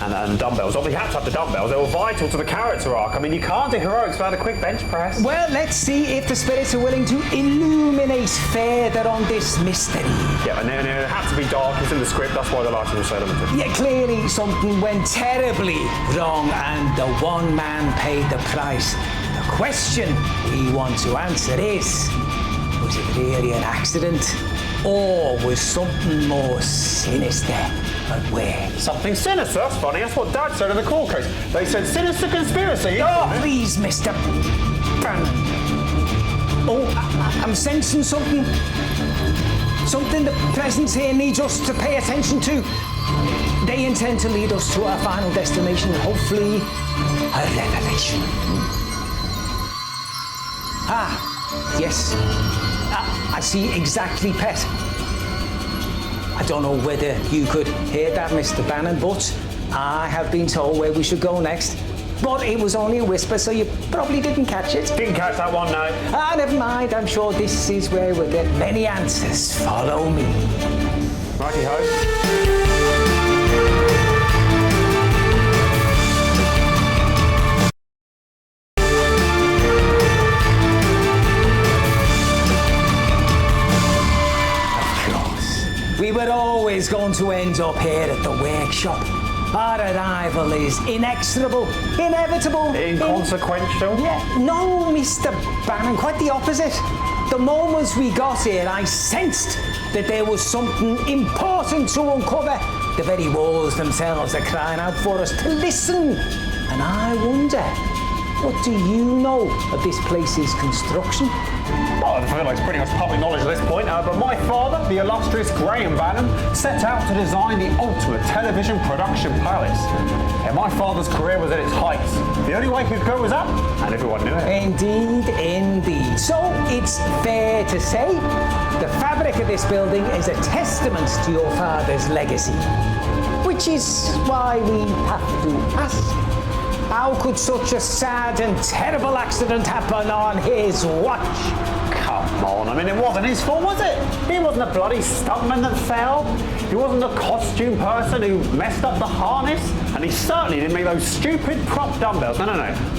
And and dumbbells. Obviously, you had to have the dumbbells. They were vital to the character arc. I mean, you can't do heroics without a quick bench press. Well, let's see if the spirits are willing to illuminate further on this mystery. Yeah, and then it had to be dark. It's in the script. That's why the lighting was so limited. Yeah, clearly something went terribly wrong and the one man paid the price. The question we want to answer is, was it really an accident? Or was something more sinister at work? Something sinister? That's funny. That's what Dad said in the court case. They said sinister conspiracy. Oh, please, Mr. Bannon. Oh, I'm sensing something. Something the presence here needs us to pay attention to. They intend to lead us to our final destination, hopefully a revelation. Ah, yes. I see exactly, Pet. I don't know whether you could hear that, Mr. Bannon, but I have been told where we should go next. But it was only a whisper, so you probably didn't catch it. Didn't catch that one, no. Ah, never mind. I'm sure this is where we'll get many answers. Follow me. Righty-ho. We were always going to end up here at the workshop. Our arrival is inexorable, inevitable. Inconsequential? Yeah, no, Mr. Bannon, quite the opposite. The moment we got here, I sensed that there was something important to uncover. The very walls themselves are crying out for us to listen. And I wonder, what do you know of this place's construction? Well, I feel like it's pretty much public knowledge at this point, but my father, the illustrious Graham Bannon, set out to design the ultimate television production palace. And my father's career was at its heights. The only way he could go was up, and everyone knew it. Indeed, indeed. So it's fair to say the fabric of this building is a testament to your father's legacy. Which is why we have to ask, how could such a sad and terrible accident happen on his watch? Come on, I mean, it wasn't his fault, was it? He wasn't a bloody stuntman that fell. He wasn't a costume person who messed up the harness. And he certainly didn't make those stupid prop dumbbells. No.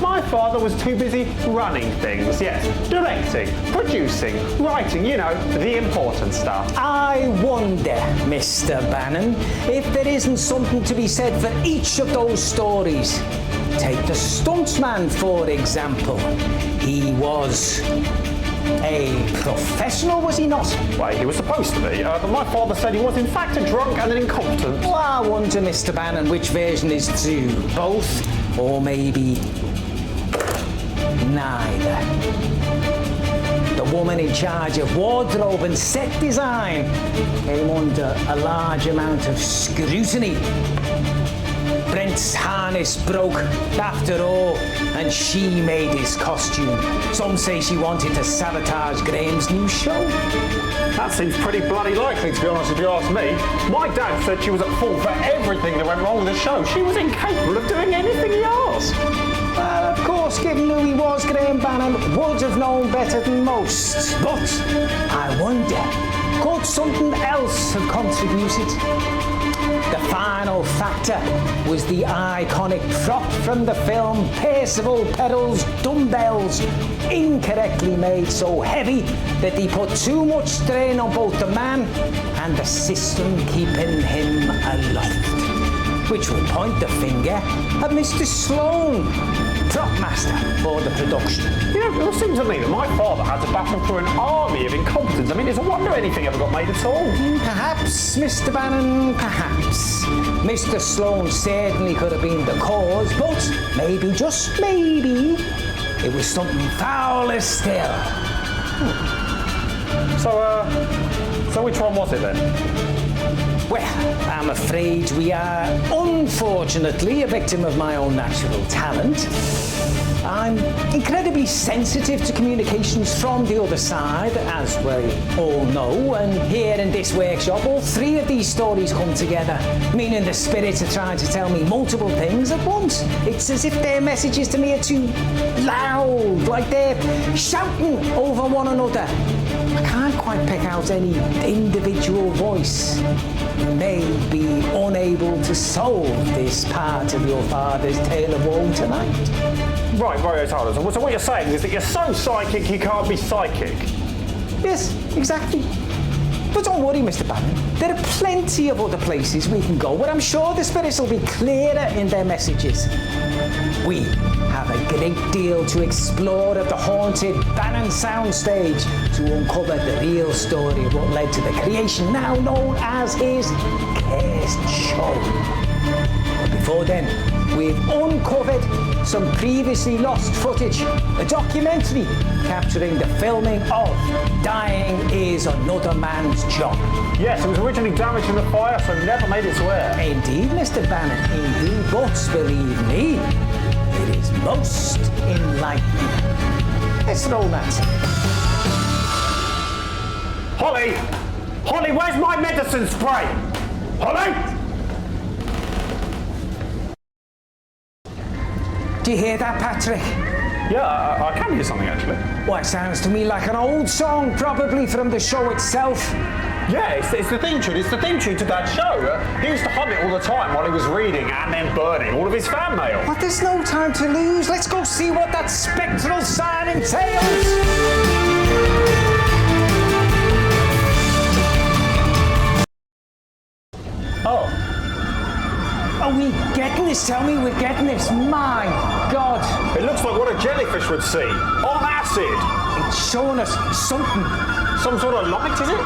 My father was too busy running things. Yes, directing, producing, writing, you know, the important stuff. I wonder, Mr. Bannon, if there isn't something to be said for each of those stories. Take the stuntman, for example. He was a professional, was he not? Well, he was supposed to be, but my father said he was in fact a drunk and an incompetent. Well, I wonder, Mr. Bannon, which version is true? Both, or maybe neither. The woman in charge of wardrobe and set design came under a large amount of scrutiny. Brent's harness broke after all, and she made his costume. Some say she wanted to sabotage Graham's new show. That seems pretty bloody likely, to be honest, if you ask me. My dad said she was at fault for everything that went wrong with the show. She was incapable of doing anything he asked. Well, of course, given who he was, Graham Bannon would have known better than most. But I wonder, could something else have contributed? The final factor was the iconic prop from the film, Percival Perril's dumbbells, incorrectly made so heavy that they put too much strain on both the man and the system keeping him aloft. Which would point the finger at Mr. Sloan, prop master for the production. You know, it seems to me that my father had to battle through an army of incompetence. I mean, it's a wonder anything ever got made at all. Perhaps, Mr. Bannon, perhaps. Mr. Sloan certainly could have been the cause, but maybe, just maybe, it was something fouler still. So which one was it then? Well, I'm afraid we are, unfortunately, a victim of my own natural talent. I'm incredibly sensitive to communications from the other side, as we all know, and here in this workshop, all three of these stories come together, meaning the spirits are trying to tell me multiple things at once. It's as if their messages to me are too loud, like they're shouting over one another. I can't quite pick out any individual voice. You may be unable to solve this part of your father's tale of woe tonight. Right, Tyler. So what you're saying is that you're so psychic you can't be psychic? Yes, exactly. But don't worry, Mr. Bannon. There are plenty of other places we can go where I'm sure the spirits will be clearer in their messages. We have a great deal to explore at the haunted Bannon soundstage to uncover the real story of what led to the creation now known as his cursed show. But before then, we've uncovered some previously lost footage, a documentary capturing the filming of Dying is Another Man's Job. Yes, it was originally damaged in the fire, so never made its way. Indeed, Mr. Bannon, indeed, but believe me, it is most enlightening. Let's roll that. Holly! Holly, where's my medicine spray? Holly! Do you hear that, Patrick? Yeah, I can hear something actually. Well, it sounds to me like an old song, probably from the show itself. Yeah, it's the theme tune. It's the theme tune to that show. He used to hum it all the time while he was reading and then burning all of his fan mail. But there's no time to lose. Let's go see what that spectral sign entails. Oh. Are we getting this? Tell me we're getting this. My God. It looks like what a jellyfish would see. On acid. It's showing us something. Some sort of light, is it?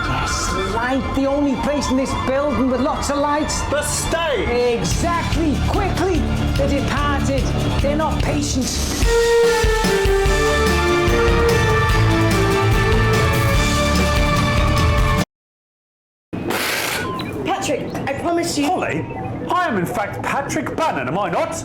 Yes, light. The only place in this building with lots of lights. The stage. Exactly. Quickly. The departed. They're not patient. Patrick, I promise you... Holly, I am in fact Patrick Bannon, am I not?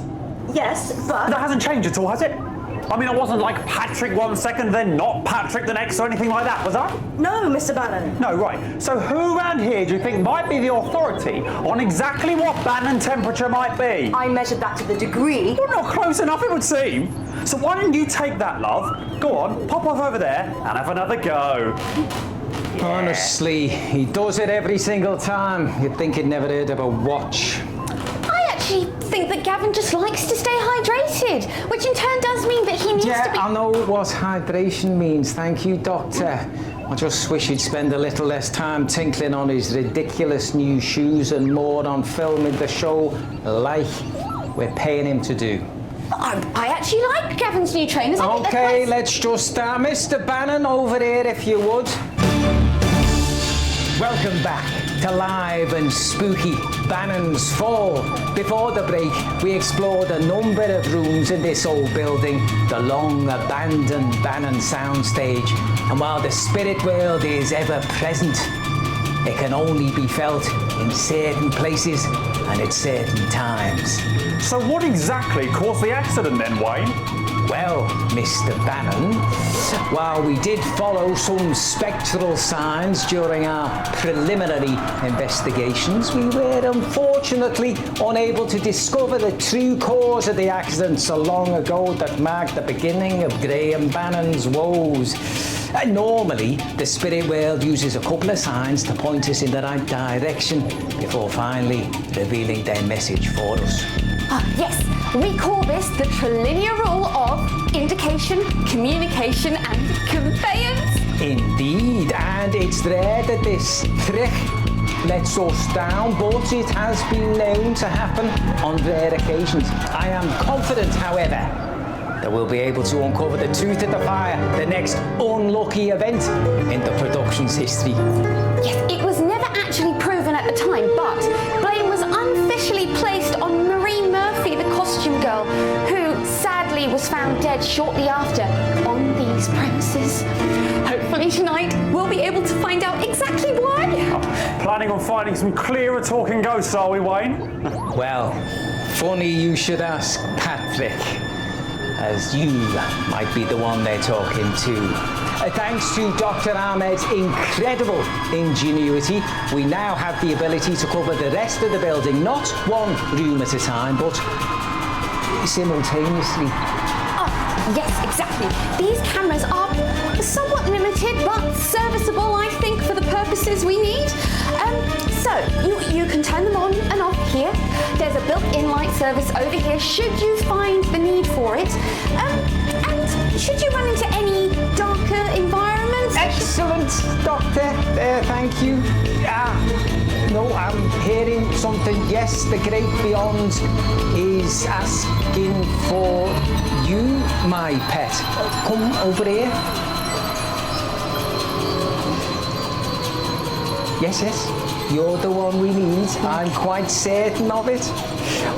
Yes, but... That hasn't changed at all, has it? I mean, I wasn't like Patrick 1 second, then not Patrick the next, or anything like that, was I? No, Mr. Bannon. No, right. So who around here do you think might be the authority on exactly what Bannon temperature might be? I measured that to the degree. Well, not close enough, it would seem. So why don't you take that, love? Go on, pop off over there and have another go. Yeah. Honestly, he does it every single time. You'd think he'd never heard of a watch. I actually think that Gavin just likes to stay hydrated, which in turn does mean that he needs to be... I know what hydration means. Thank you, Doctor. I just wish he'd spend a little less time tinkling on his ridiculous new shoes and more on filming the show like we're paying him to do. I actually like Gavin's new trainers. Okay, let's just start. Mr. Bannon, over here if you would. Welcome back to live and spooky Bannon's Fall. Before the break, we explored a number of rooms in this old building, the long-abandoned Bannon soundstage. And while the spirit world is ever present, it can only be felt in certain places and at certain times. So what exactly caused the accident then, Wayne? Well, Mr. Bannon, while we did follow some spectral signs during our preliminary investigations, we were unfortunately unable to discover the true cause of the accident so long ago that marked the beginning of Graham Bannon's woes. Normally, the spirit world uses a couple of signs to point us in the right direction before finally revealing their message for us. Yes, we call this the trilinear rule of indication, communication and conveyance. Indeed, and it's rare that this trick lets us down, but it has been known to happen on rare occasions. I am confident, however, that we'll be able to uncover the truth of the fire, the next unlucky event in the production's history. Yes, it was never actually proven at the time, but blame was unofficially placed on Marie Murphy, the costume girl, who sadly was found dead shortly after on these premises. Hopefully tonight we'll be able to find out exactly why. Planning on finding some clearer talking ghosts, are we, Wayne? Well, funny you should ask, Patrick, as you might be the one they're talking to. Thanks to Dr. Ahmed's incredible ingenuity, we now have the ability to cover the rest of the building, not one room at a time, but simultaneously. Oh, yes, exactly. These cameras are somewhat limited, but serviceable, I think, for the purposes we need. So, you can turn them on and off here. There's a built-in light service over here, should you find the need for it. And should you run into any darker environments... Excellent, Doctor. Thank you. No, I'm hearing something. Yes, the great beyond is asking for you, my pet. Come over here. Yes. You're the one we need. I'm quite certain of it.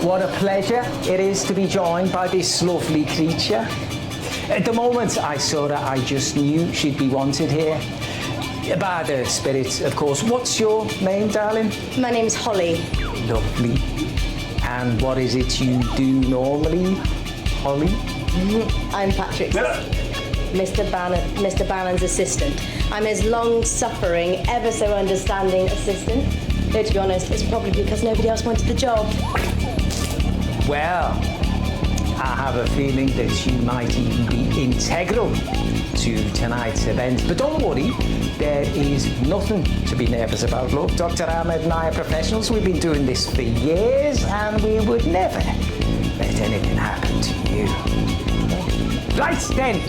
What a pleasure it is to be joined by this lovely creature. At the moment I saw her, I just knew she'd be wanted here. By the spirits, of course. What's your name, darling? My name's Holly. Lovely. And what is it you do normally, Holly? I'm Patrick's Mr. Bannon's assistant. I'm his long-suffering, ever so understanding assistant. Though, to be honest, it's probably because nobody else wanted the job. Well, I have a feeling that you might even be integral to tonight's event. But don't worry, there is nothing to be nervous about. Look, Dr. Ahmed and I are professionals. We've been doing this for years, and we would never let anything happen to you. Right then,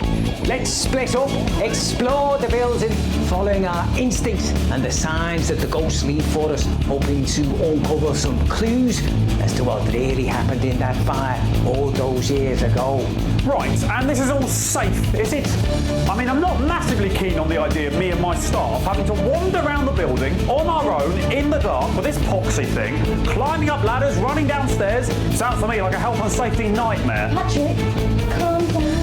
let's split up, explore the building, following our instincts and the signs that the ghosts leave for us, hoping to uncover some clues as to what really happened in that fire all those years ago. Right, and this is all safe, is it? I mean, I'm not massively keen on the idea of me and my staff having to wander around the building on our own, in the dark, with this poxy thing, climbing up ladders, running downstairs. Sounds to me like a health and safety nightmare. Patrick, calm down.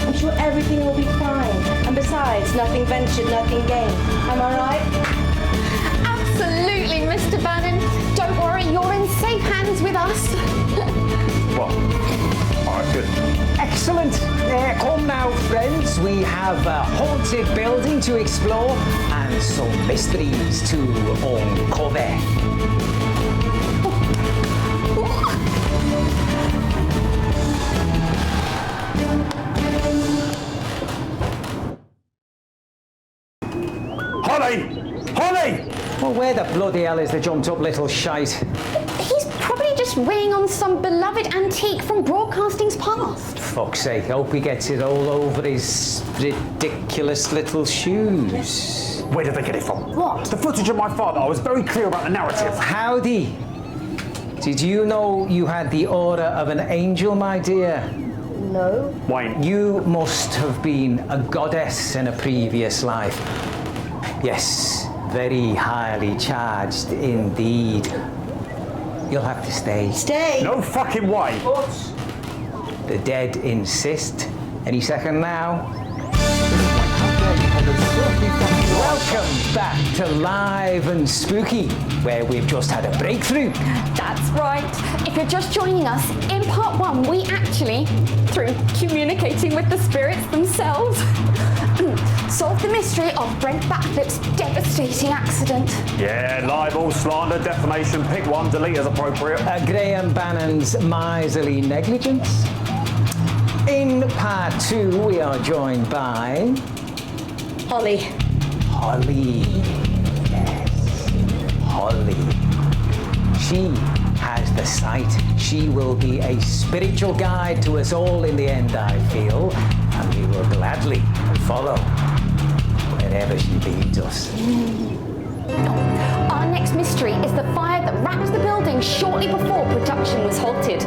I'm sure everything will be fine. And besides, nothing ventured, nothing gained. Am I right? Absolutely, Mr. Bannon. Don't worry, you're in safe hands with us. Well, all right, good. Excellent. Come now, friends. We have a haunted building to explore and some mysteries to uncover. Holly! Well, where the bloody hell is the jumped-up little shite? He's probably just weighing on some beloved antique from broadcasting's past. Fuck's sake, hope he gets it all over his ridiculous little shoes. Where did they get it from? What? The footage of my father. I was very clear about the narrative. Howdy. Did you know you had the aura of an angel, my dear? No. Wayne. You must have been a goddess in a previous life. Yes, very highly charged indeed. You'll have to stay. Stay. No fucking way. But the dead insist. Any second now. Welcome back to Live and Spooky, where we've just had a breakthrough. That's right. If you're just joining us, in part one, we actually, through communicating with the spirits themselves, solved the mystery of Brent Batflip's devastating accident. Yeah, libel, slander, defamation, pick one, delete as appropriate. Graham Bannon's miserly negligence. In part two, we are joined by... Holly. Holly. Yes, Holly. She has the sight. She will be a spiritual guide to us all in the end, I feel, and we will gladly follow wherever she leads us. Our next mystery is the fire that wrapped the building shortly before production was halted.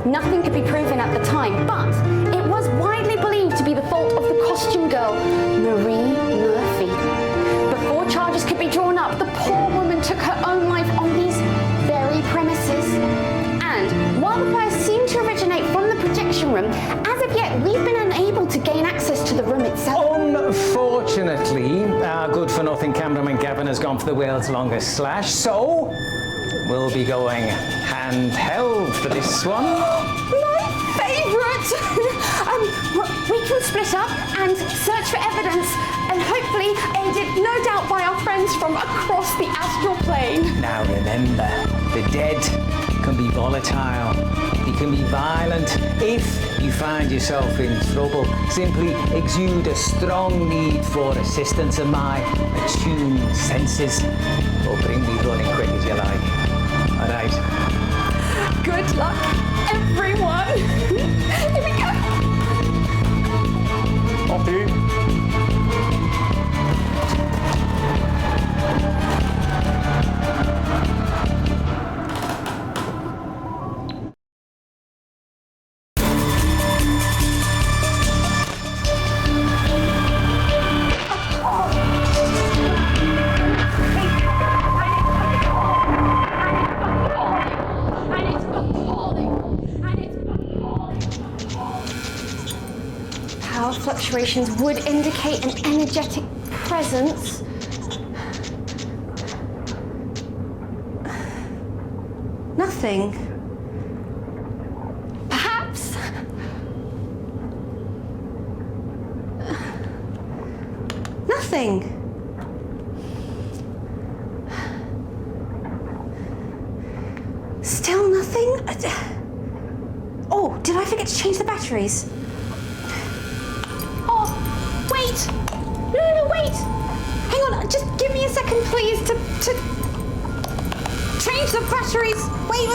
Nothing could be proven at the time, but it was widely believed to be the fault of the costume girl, Marie Murphy. Before charges could be drawn up, the poor woman took her own life on these very premises. And while the fire seemed to originate from the projection room, as of yet we've been unable to gain access to the room itself. Unfortunately, our good-for-nothing cameraman Gavin has gone for the world's longest slash, so we'll be going handheld for this one. My favourite! We can split up and search for evidence, and hopefully aided, no doubt, by our friends from across the astral plane. Now remember, the dead can be volatile. You can be violent. If you find yourself in trouble, simply exude a strong need for assistance, and my attuned senses will bring me running quick as you like. All right. Good luck, everyone. Here we go. Off you. Power fluctuations would indicate an energetic presence. Nothing. Perhaps. Nothing. Still nothing? Oh, did I forget to change the batteries? Oh, wait! No, wait! Hang on, just give me a second, please, to change the batteries. Wait.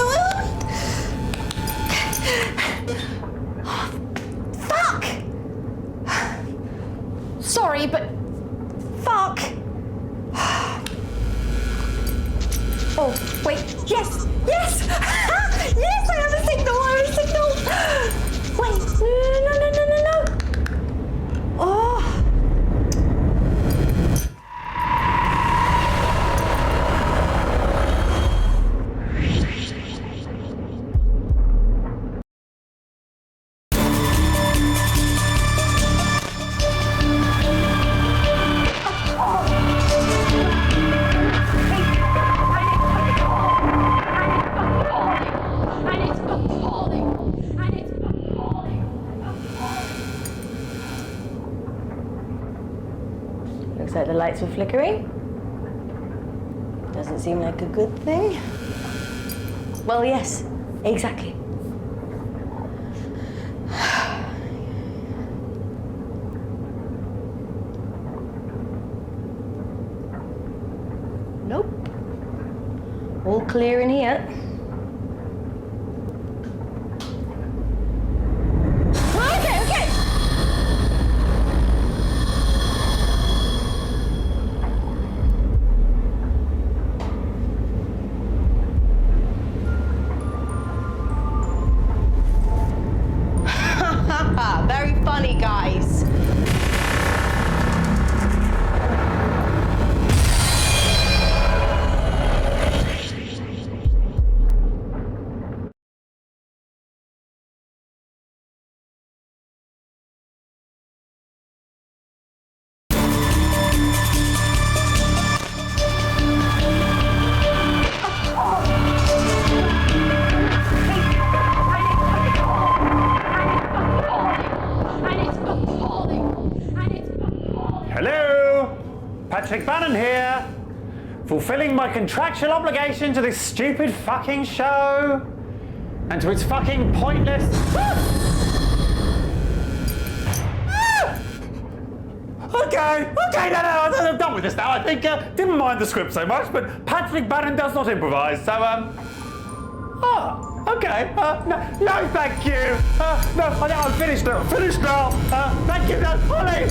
Fuck! Sorry, but fuck. Oh, wait, yes! Yes, I have a signal, Wait, no. Oh. Looks like the lights were flickering. Doesn't seem like a good thing. Well, yes, exactly. Nope. All clear in here. Okay. Very funny, guys. Hello, Patrick Bannon here, fulfilling my contractual obligation to this stupid fucking show and to its fucking pointless. Okay, no, I'm done with this now. I think didn't mind the script so much, but Patrick Bannon does not improvise, so okay. No, thank you. No, I'm finished now. Thank you. No, Holly.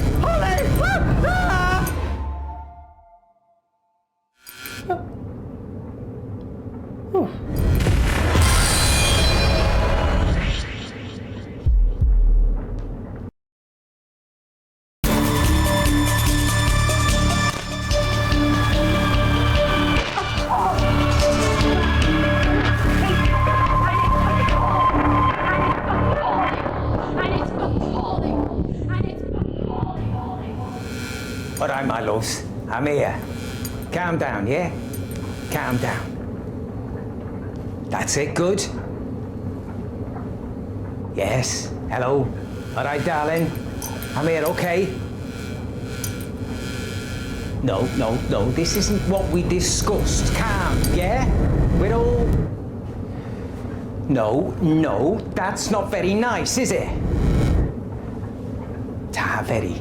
All right, my loves, I'm here. Calm down, yeah? Calm down. That's it, good? Yes, hello. All right, darling, I'm here, okay? No, this isn't what we discussed. Calm, yeah? We're all... No, that's not very nice, is it? Ta very.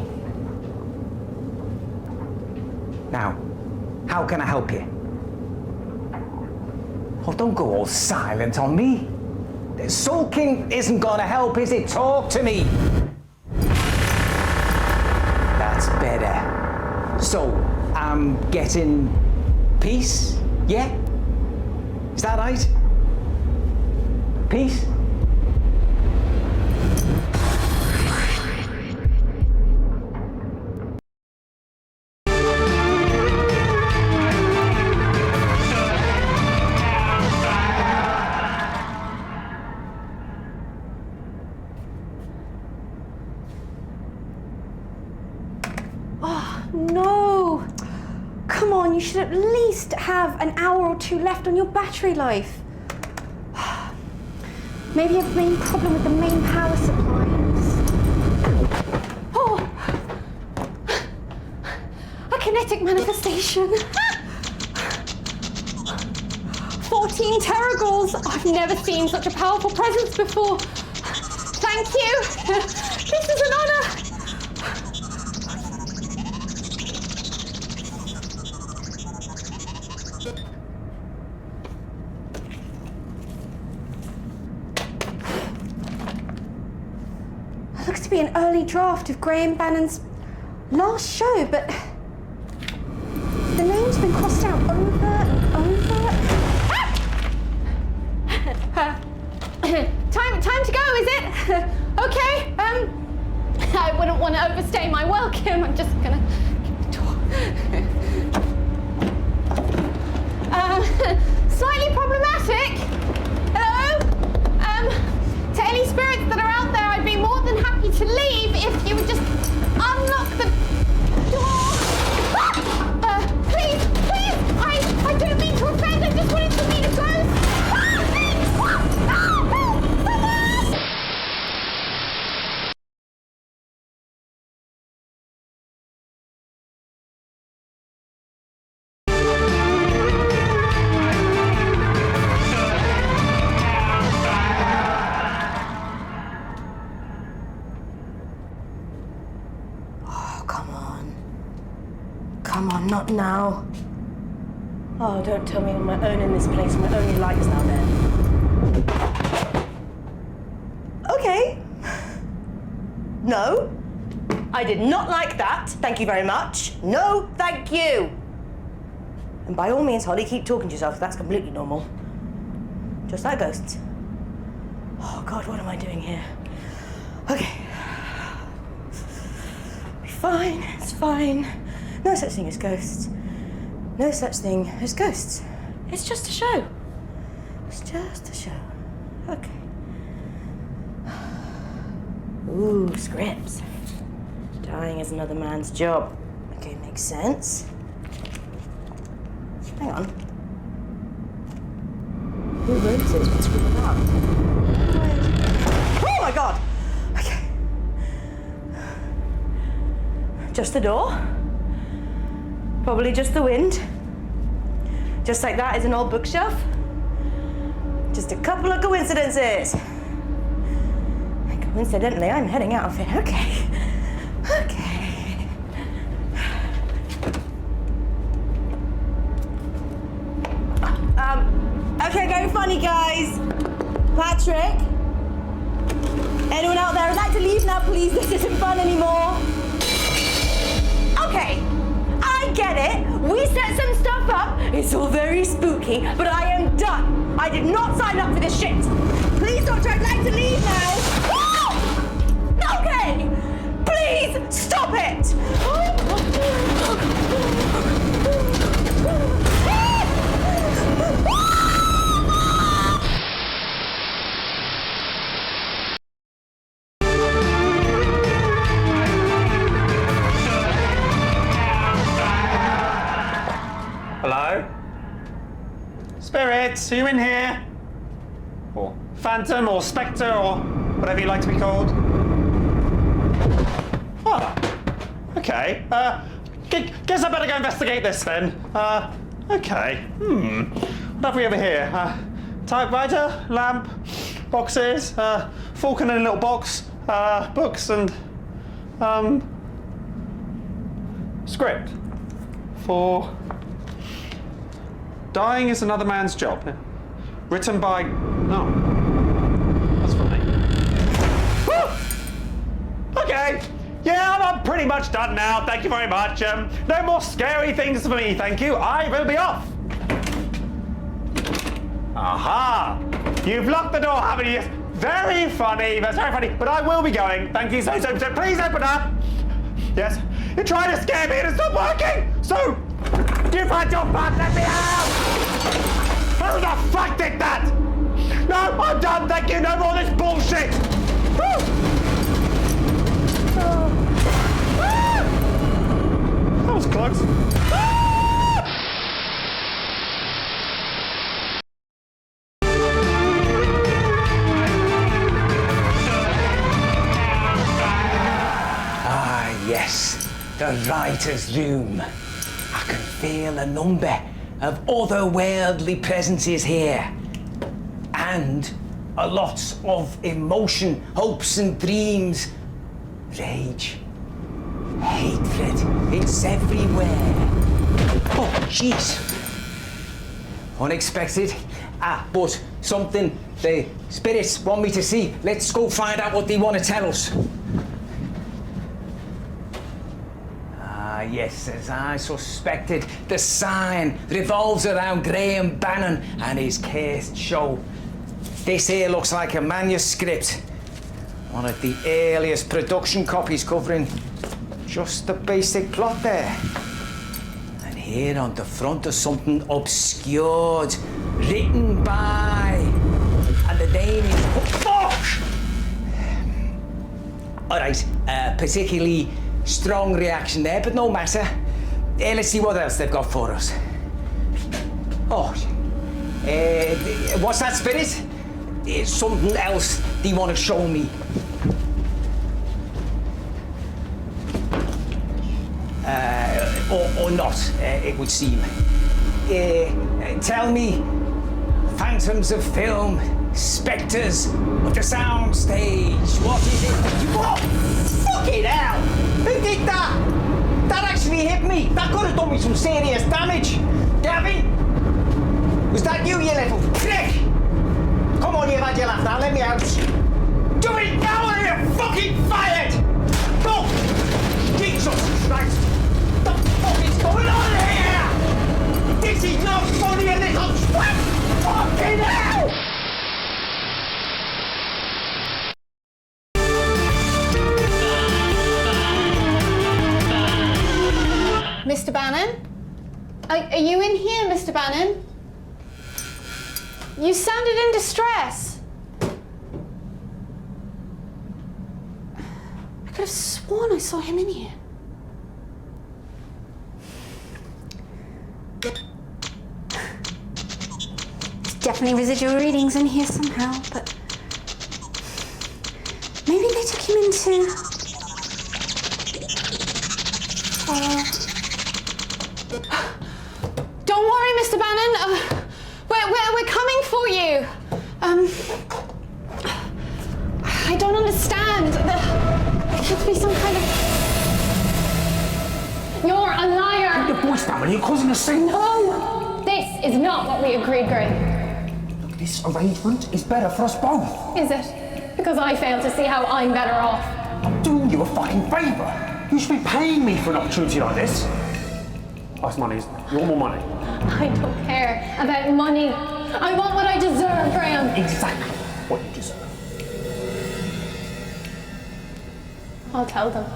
Now, how can I help you? Oh, don't go all silent on me. Sulking isn't gonna help, is it? Talk to me. That's better. So, I'm getting peace, yeah? Is that right? Peace? No! Come on, you should at least have an hour or two left on your battery life. Maybe you have a main problem with the main power supplies. Oh! A kinetic manifestation. 14 teragals! I've never seen such a powerful presence before. Thank you! This is an honor! Looks to be an early draft of Graham Bannon's last show, but the name's been crossed out over and over. Time to go, is it? Okay. I wouldn't want to overstay my welcome. I'm just gonna keep the door. Slightly problematic. Hello? To any spirits that are out there, I'd be more than happy to leave if you would just unlock the door. Please, I don't mean to offend, I just wanted to meet a ghost. Come on, not now. Oh, don't tell me I'm my own in this place. My only lights now there. Okay. No. I did not like that. Thank you very much. No, thank you. And by all means, Holly, keep talking to yourself. That's completely normal. Just like ghosts. Oh, God, what am I doing here? Okay. Be fine. It's fine. No such thing as ghosts. No such thing as ghosts. It's just a show. It's just a show. Okay. Ooh, scripts. Dying is another man's job. Okay, makes sense. Hang on. Who wrote this? What's it about? Oh my God! Okay. Just the door. Probably just the wind. Just like that is an old bookshelf. Just a couple of coincidences. And coincidentally, I'm heading out of here. Okay. Okay. Okay, very funny, guys. Patrick? Anyone out there? I'd like to leave now, please. This isn't fun anymore. Okay. I get it. We set some stuff up. It's all very spooky, but I am done. I did not sign up for this shit. Please, Doctor, I'd like to leave now. Oh! Okay. Please stop it. Hello? Spirits, are you in here? Or phantom, or spectre, or whatever you like to be called? Ah, okay. Guess I better go investigate this then. Okay. What have we over here? Typewriter, lamp, boxes, Falcon in a little box, books and script for Dying is Another Man's Job. Written by... No. That's funny. Okay. Yeah, I'm pretty much done now. Thank you very much. No more scary things for me, thank you. I will be off. Aha! You've locked the door, haven't you? Very funny. That's very funny. But I will be going. Thank you so. Please open up. Yes. You're trying to scare me and it's not working. So, you've had your fun. Let me out. Who the fuck did that? No, I'm done. Thank you. No more of this bullshit. That was close. Yes, the writer's room. I can feel a number of otherworldly presences here. And a lot of emotion, hopes and dreams. Rage, hatred, it's everywhere. Oh, jeez. Unexpected. But something the spirits want me to see. Let's go find out what they want to tell us. Yes, as I suspected, the sign revolves around Graham Bannon and his cursed show. This here looks like a manuscript. One of the earliest production copies covering just the basic plot there. And here on the front is something obscured, written by... And the name is... Oh, fuck! All right, particularly... strong reaction there, but no matter. Let's see what else they've got for us. Oh, what's that, spirit? Something else they want to show me. Or not, it would seem. Tell me, phantoms of film, spectres of the sound stage. What is it? What? Fucking hell! Who did that? That actually hit me. That could have done me some serious damage. Gavin? Was that you little prick? Come on, you've had your laugh now. Let me out. Do it now or you're fucking fired! Go! Jesus Christ! What the fuck is going on here? This is not funny, you little twat! Fucking hell! Mr. Bannon? Are you in here, Mr. Bannon? You sounded in distress. I could have sworn I saw him in here. There's definitely residual readings in here somehow, but maybe they took him into... Don't worry, Mr. Bannon. We're coming for you. I don't understand. There should be some kind of... You're a liar. Keep your voice down, will you? You're causing a scene. No, this is not what we agreed, Graham. Look, this arrangement is better for us both. Is it? Because I fail to see how I'm better off. I'm doing you a fucking favour. You should be paying me for an opportunity like this. Oh, it's money, isn't it? You want more money? I don't care about money. I want what I deserve, Graham. Exactly what you deserve. I'll tell them.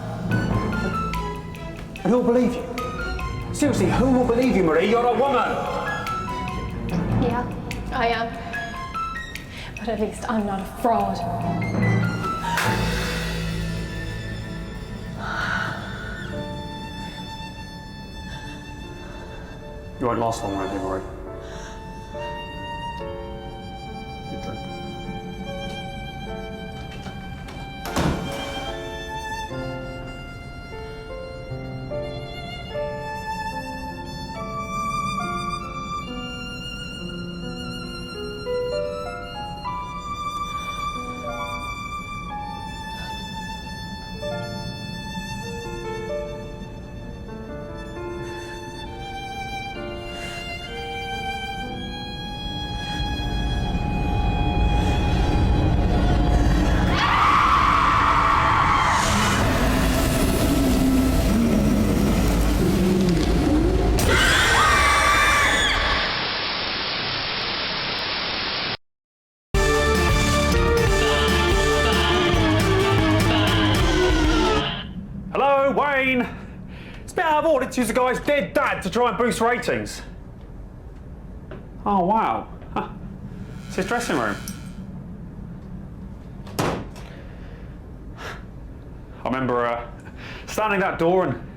And who'll believe you? Seriously, who will believe you, Marie? You're a woman! Yeah, I am. But at least I'm not a fraud. You won't last long, won't you, Marie? You drink. mean, it's a bit out of order to use a guy's dead dad to try and boost ratings. Oh, wow. Huh. It's his dressing room. I remember standing at that door and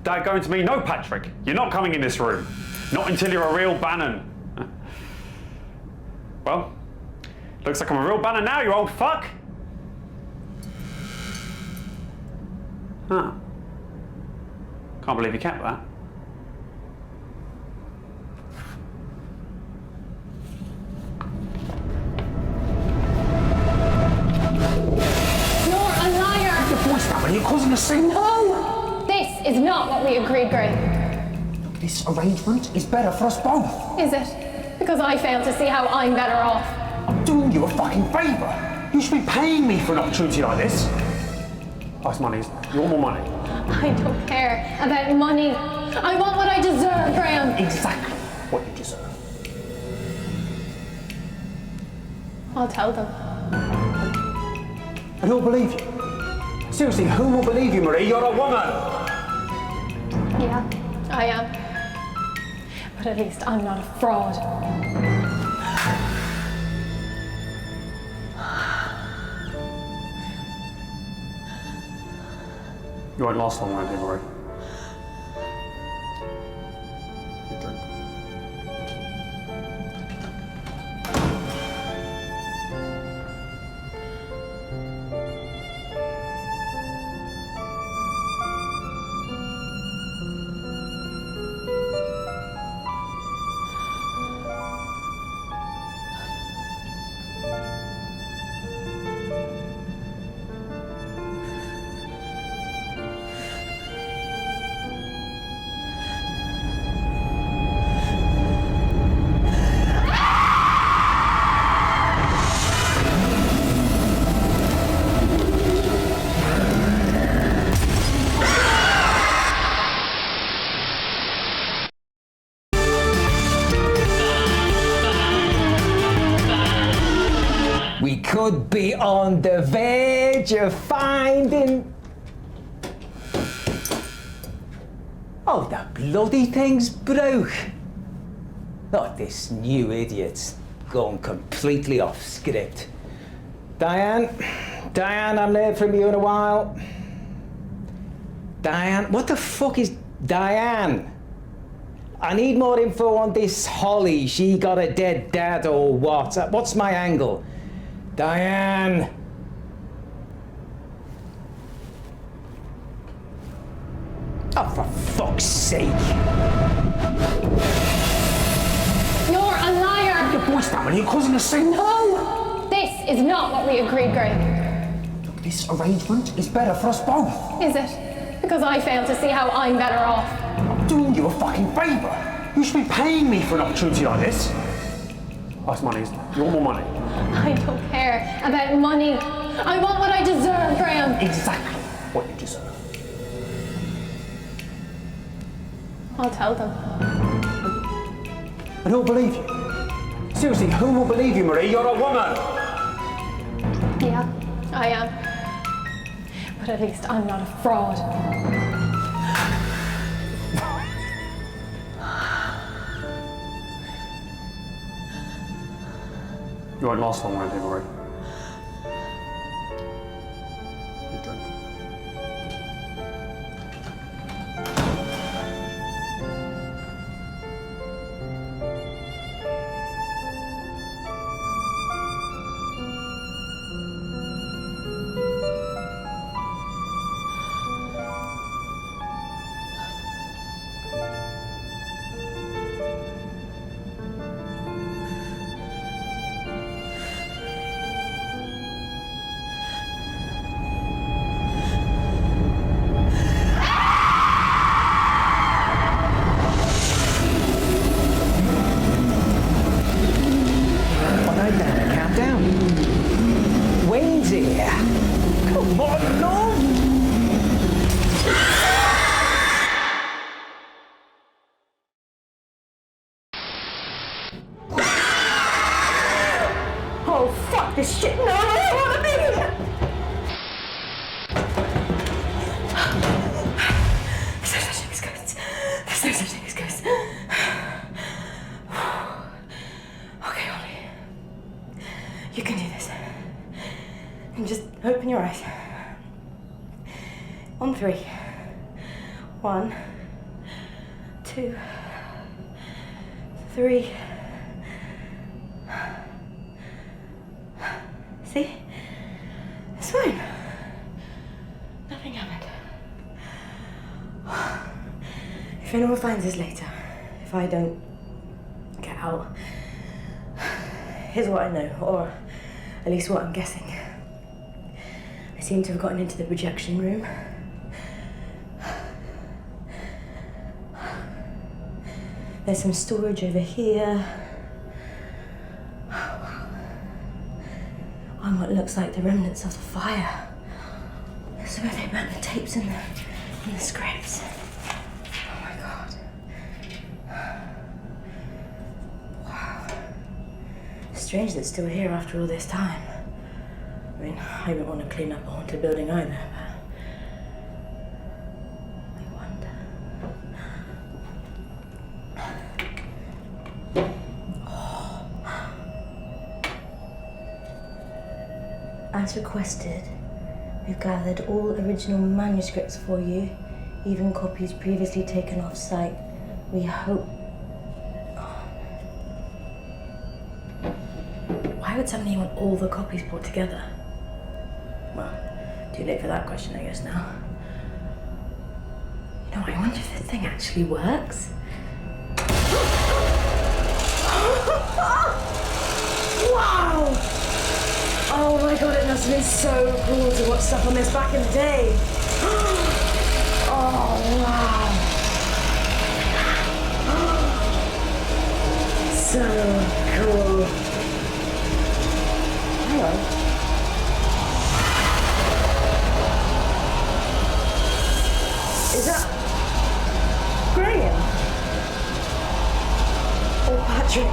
Dad going to me, "No, Patrick, you're not coming in this room. Not until you're a real Bannon." Well, looks like I'm a real Bannon now, you old fuck. Huh. Can't believe you kept that. You're a liar! What's that? Are you causing a scene? No! This is not what we agreed, Gray. This arrangement is better for us both. Is it? Because I fail to see how I'm better off. I'm doing you a fucking favour. You should be paying me for an opportunity like this. Oh, it's money, isn't it? You want more money? I don't care about money. I want what I deserve, Graham. Exactly what you deserve. I'll tell them. And who'll believe you? Seriously, who will believe you, Marie? You're a woman. Yeah, I am. But at least I'm not a fraud. You won't last long, won't you, Marie? You drink. We could be on the verge of finding... Oh, the bloody thing's broke. Not this new idiot's gone completely off script. Diane, I haven't heard from you in a while. Diane, what the fuck is Diane? I need more info on this Holly. She got a dead dad or what? What's my angle? Diane! Oh, for fuck's sake! You're a liar! Your voice down, are you causing a scene? No! This is not what we agreed, Gray. Look, this arrangement is better for us both. Is it? Because I fail to see how I'm better off. I'm doing you a fucking favour. You should be paying me for an opportunity like this. Oh, it's money, isn't it? You want more money? I don't care about money. I want what I deserve, Graham. Exactly what you deserve. I'll tell them. And who'll believe you? Seriously, who will believe you, Marie? You're a woman! Yeah, I am. But at least I'm not a fraud. You won't last long, won't you, Marie? You drink. This shit. No, I don't want to be here. just open your eyes. On 3. 1, 2, 3. See? It's fine. Nothing happened. If anyone finds us later, if I don't get out, here's what I know, or at least what I'm guessing. I seem to have gotten into the projection room. There's some storage over here. And what looks like the remnants of the fire. So where they burnt the tapes and the scripts. Oh my god. Wow. Strange that it's still here after all this time. I mean, I don't want to clean up a haunted building either, but I wonder. As requested, we've gathered all original manuscripts for you, even copies previously taken off site. We hope. Why would somebody want all the copies brought together? Well, too late for that question, I guess now. You know, I wonder if this thing actually works. Wow! Oh my god, it must have been so cool to watch stuff on this back in the day. Oh wow. So cool. Hang on. Is that Graham? Or Patrick?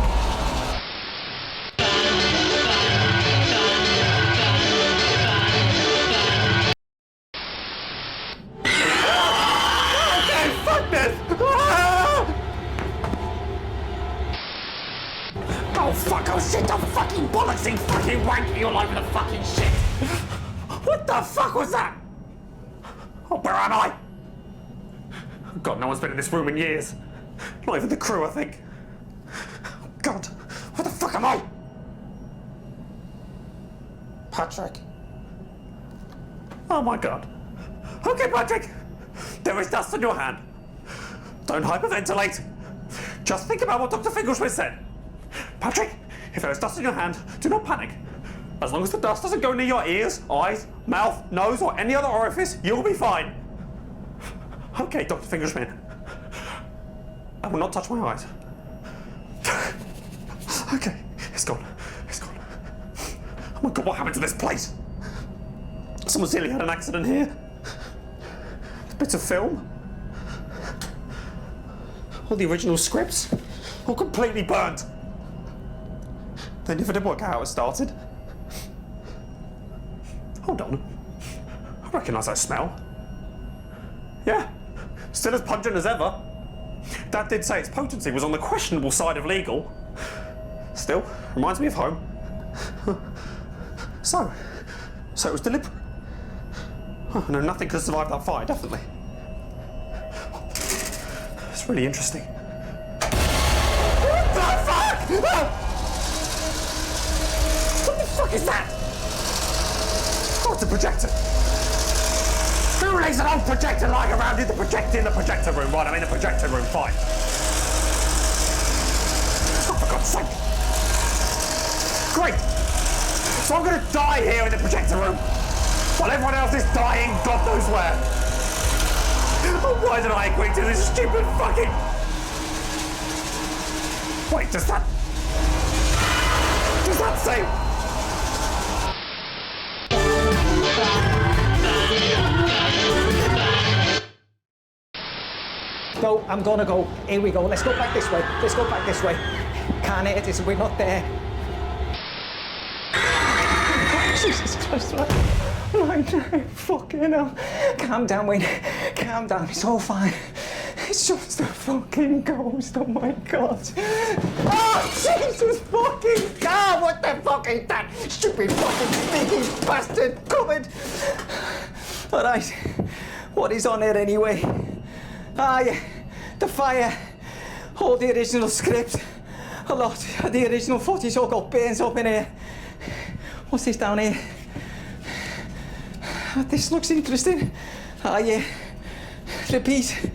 Shit, I'm fucking bollocksing, fucking wanking all over the fucking shit. What the fuck was that? Oh, where am I? God, no one's been in this room in years. Not even the crew, I think. Oh, God, where the fuck am I? Patrick. Oh my God. Okay, Patrick. There is dust on your hand. Don't hyperventilate. Just think about what Dr. Finkelschmidt said. Patrick, if there is dust in your hand, do not panic. As long as the dust doesn't go near your ears, eyes, mouth, nose, or any other orifice, you'll be fine. Okay, Dr. Fingerschmidt. I will not touch my eyes. Okay, it's gone. It's gone. Oh my God, what happened to this place? Someone's nearly had an accident here. Bits of film. All the original scripts, all completely burnt. They never did work out how it started. Hold on. I recognise that smell. Yeah, still as pungent as ever. Dad did say its potency was on the questionable side of legal. Still, reminds me of home. So it was deliberate. Oh, no, nothing could survive that fire, definitely. It's really interesting. What the fuck? What the fuck is that? Oh, it's a projector. Who lays an old projector lying around in the projector room? Right, I'm in the projector room, fine. Oh, for God's sake. Great. So I'm gonna die here in the projector room while everyone else is dying God knows where. Oh, why did I agree to this stupid fucking... Wait, does that say... No, I'm gonna go. Here we go. Let's go back this way. Let's go back this way. Can't hit us. We're not there. Jesus Christ, right now. Fucking hell. Calm down, Wayne. Calm down. It's all fine. It's just a fucking ghost, oh my god. Oh, Jesus fucking God, what the fuck is that stupid fucking sneaky bastard cupboard? Alright, what is on it anyway? Ah, yeah, the fire, all the original script, a lot of the original footage all got burnt up in here. What's this down here? This looks interesting. Ah, yeah, repeat.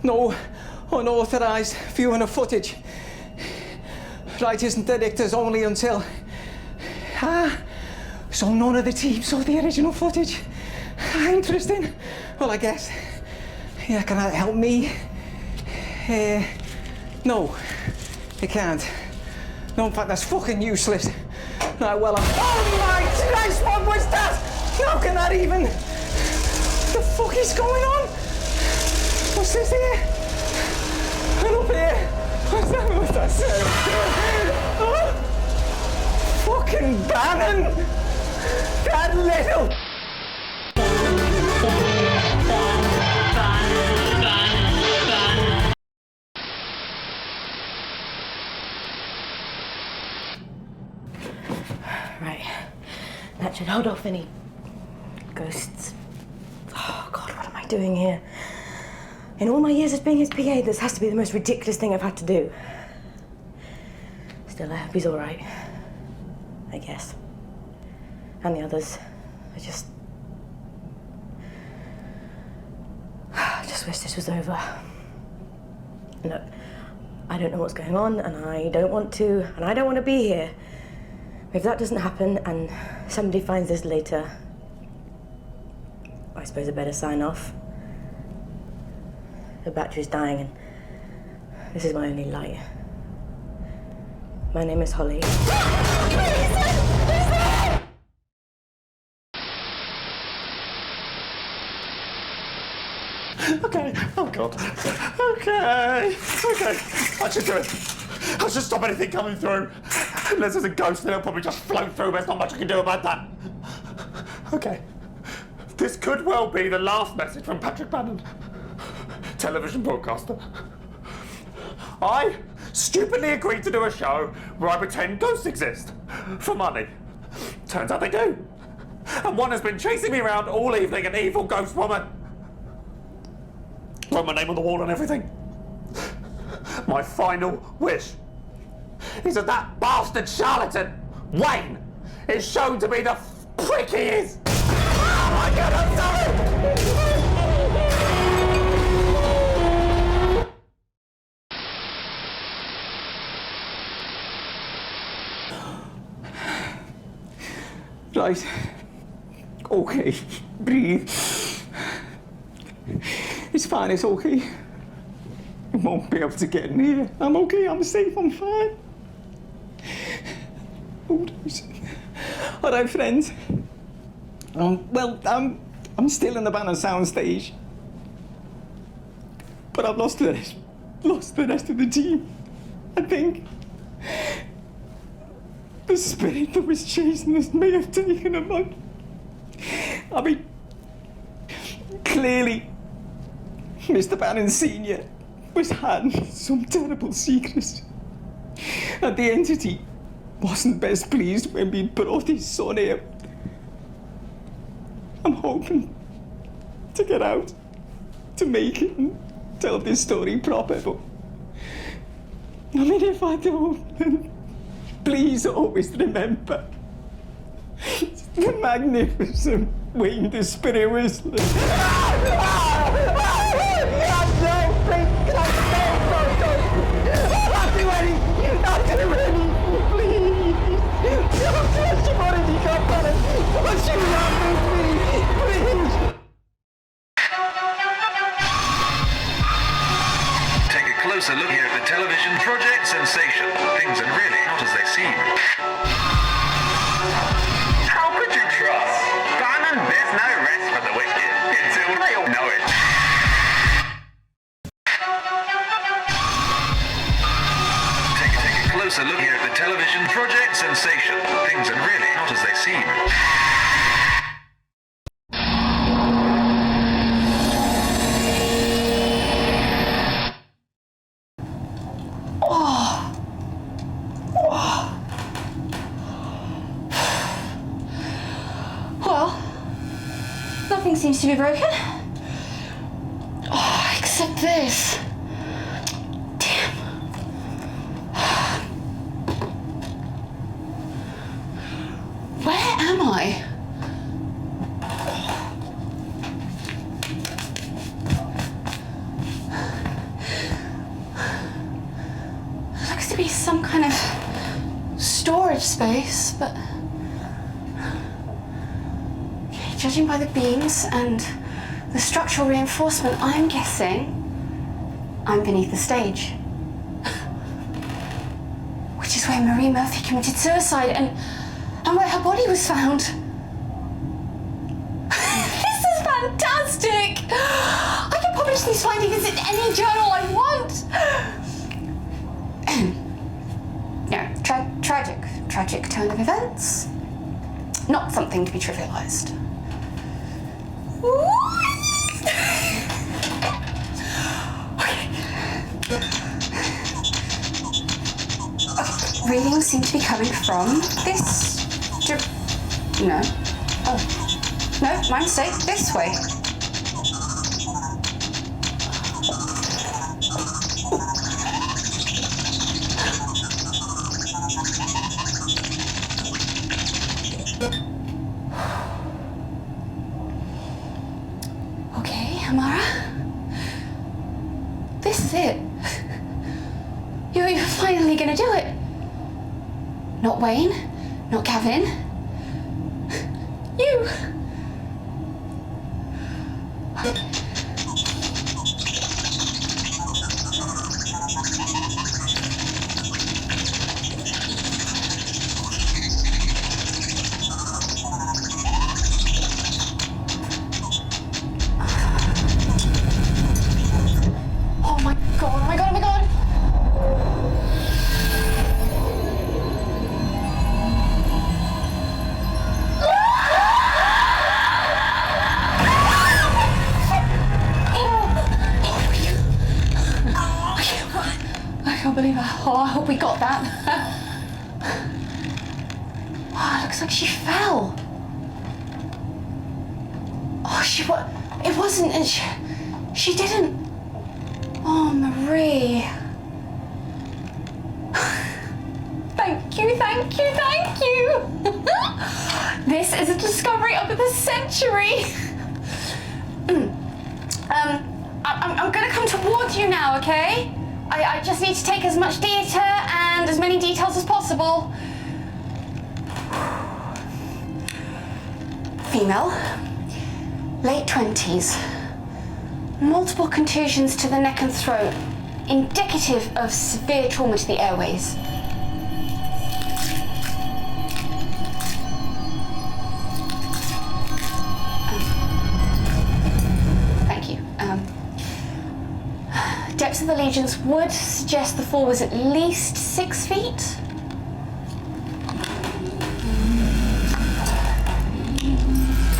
No unauthorized viewing of footage. Writers and directors only until... so none of the team saw the original footage. Interesting. Well, I guess. Yeah, can that help me? No, it can't. No, in fact, that's fucking useless. Right, well, oh my Christ, what was that? How can that even... What the fuck is going on? What's this here? And up here? What's that sound? Oh, fucking Bannon! That little... Right. That should hold off any ghosts. Oh, God, what am I doing here? In all my years as being his PA, this has to be the most ridiculous thing I've had to do. Still, I hope he's all right. I guess. And the others. I just wish this was over. Look, I don't know what's going on, and I don't want to be here. If that doesn't happen, and somebody finds this later, I suppose I better sign off. The battery's dying, and this is my only light. My name is Holly. Okay, oh God. Okay. I should do it. I should stop anything coming through. Unless there's a ghost, then it'll probably just float through. There's not much I can do about that. Okay. This could well be the last message from Patrick Bannon, television broadcaster. I stupidly agreed to do a show where I pretend ghosts exist for money. Turns out they do. And one has been chasing me around all evening, an evil ghost woman. Wrote my name on the wall and everything. My final wish is that bastard charlatan, Wayne, is shown to be the prick he is. Oh my God, I'm sorry. Right. Okay. Breathe. It's fine, it's okay. I won't be able to get in here. I'm okay, I'm safe, I'm fine. All right, friends. Well, I'm still in the Bannon soundstage. But I've lost the rest of the team. I think the spirit that was chasing us may have taken them out. I mean, clearly, Mr. Bannon Sr. was hiding some terrible secrets. And the entity wasn't best pleased when we brought his son here. I'm hoping to get out, to make it and tell this story proper, but I mean, if I don't, then please always remember the magnificent Wayne the Spirit Whistler. Take a closer look here at the television project sensation. Things are really not as they seem. How could you trust? Bannon, there's no rest for the wicked until they all know it. Take a closer look here at the television project sensation. Things are really not as they seem. Nothing seems to be broken. Oh, except this. Damn. Where am I? Looks to be some kind of storage space, but judging by the beams and the structural reinforcement, I'm guessing I'm beneath the stage. Which is where Marie Murphy committed suicide and where her body was found. This is fantastic! I can publish these findings in any journal I want! No, tragic turn of events. Not something to be trivialized. Readings seem to be coming from this. No. Oh. No, my mistake. This way. Okay, Amara. This is it. You're finally gonna do it. Not Wayne, not Gavin. You. Oh my god, oh my god, oh my god. I can't believe it. Oh, I hope we got that. Oh, it looks like she fell. Oh, it wasn't, and she didn't. Oh, Marie. Thank you, thank you, thank you. This is a discovery of the century. I'm gonna come towards you now, okay? I just need to take as much data and as many details as possible. Female, late 20s, multiple contusions to the neck and throat, indicative of severe trauma to the airways. Thank you. Depths of the lesions would suggest the fall was at least 6 feet.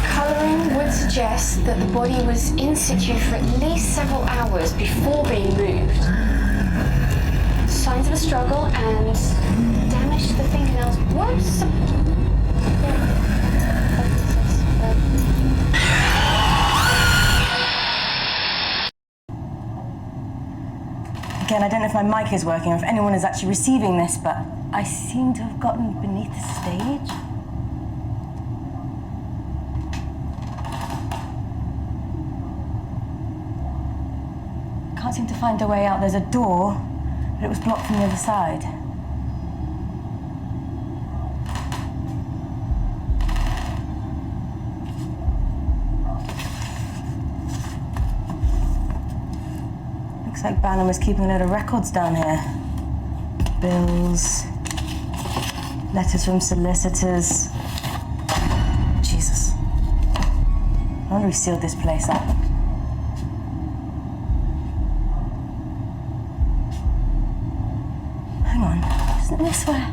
Colouring would suggest that the body was in situ for at least several hours before being moved. Signs of a struggle and damage to the fingernails would support. Again, I don't know if my mic is working or if anyone is actually receiving this, but I seem to have gotten beneath the stage. Can't seem to find a way out. There's a door, but it was blocked from the other side. Looks like Bannon was keeping a load of records down here. Bills, letters from solicitors. Jesus. I wonder who sealed this place up. Hang on, isn't this where?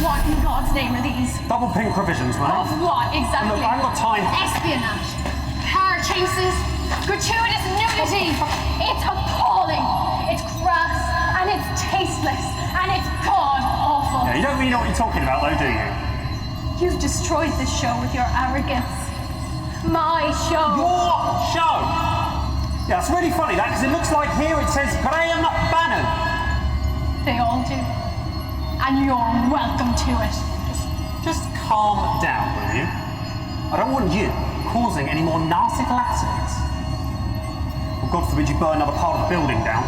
What in God's name are these? Double pink provisions, man. Of what exactly? Look, I haven't got time. Espionage, car chases, gratuitous nudity. It's appalling. It's crass and it's tasteless and it's god awful. Yeah, you don't really know what you're talking about, though, do you? You've destroyed this show with your arrogance. My show. Your show? Yeah, it's really funny that, because it looks like here it says Graham Bannon. They all do. And you're welcome to it. Just calm down, will you? I don't want you causing any more nautical accidents. Well, God forbid you burn another part of the building down.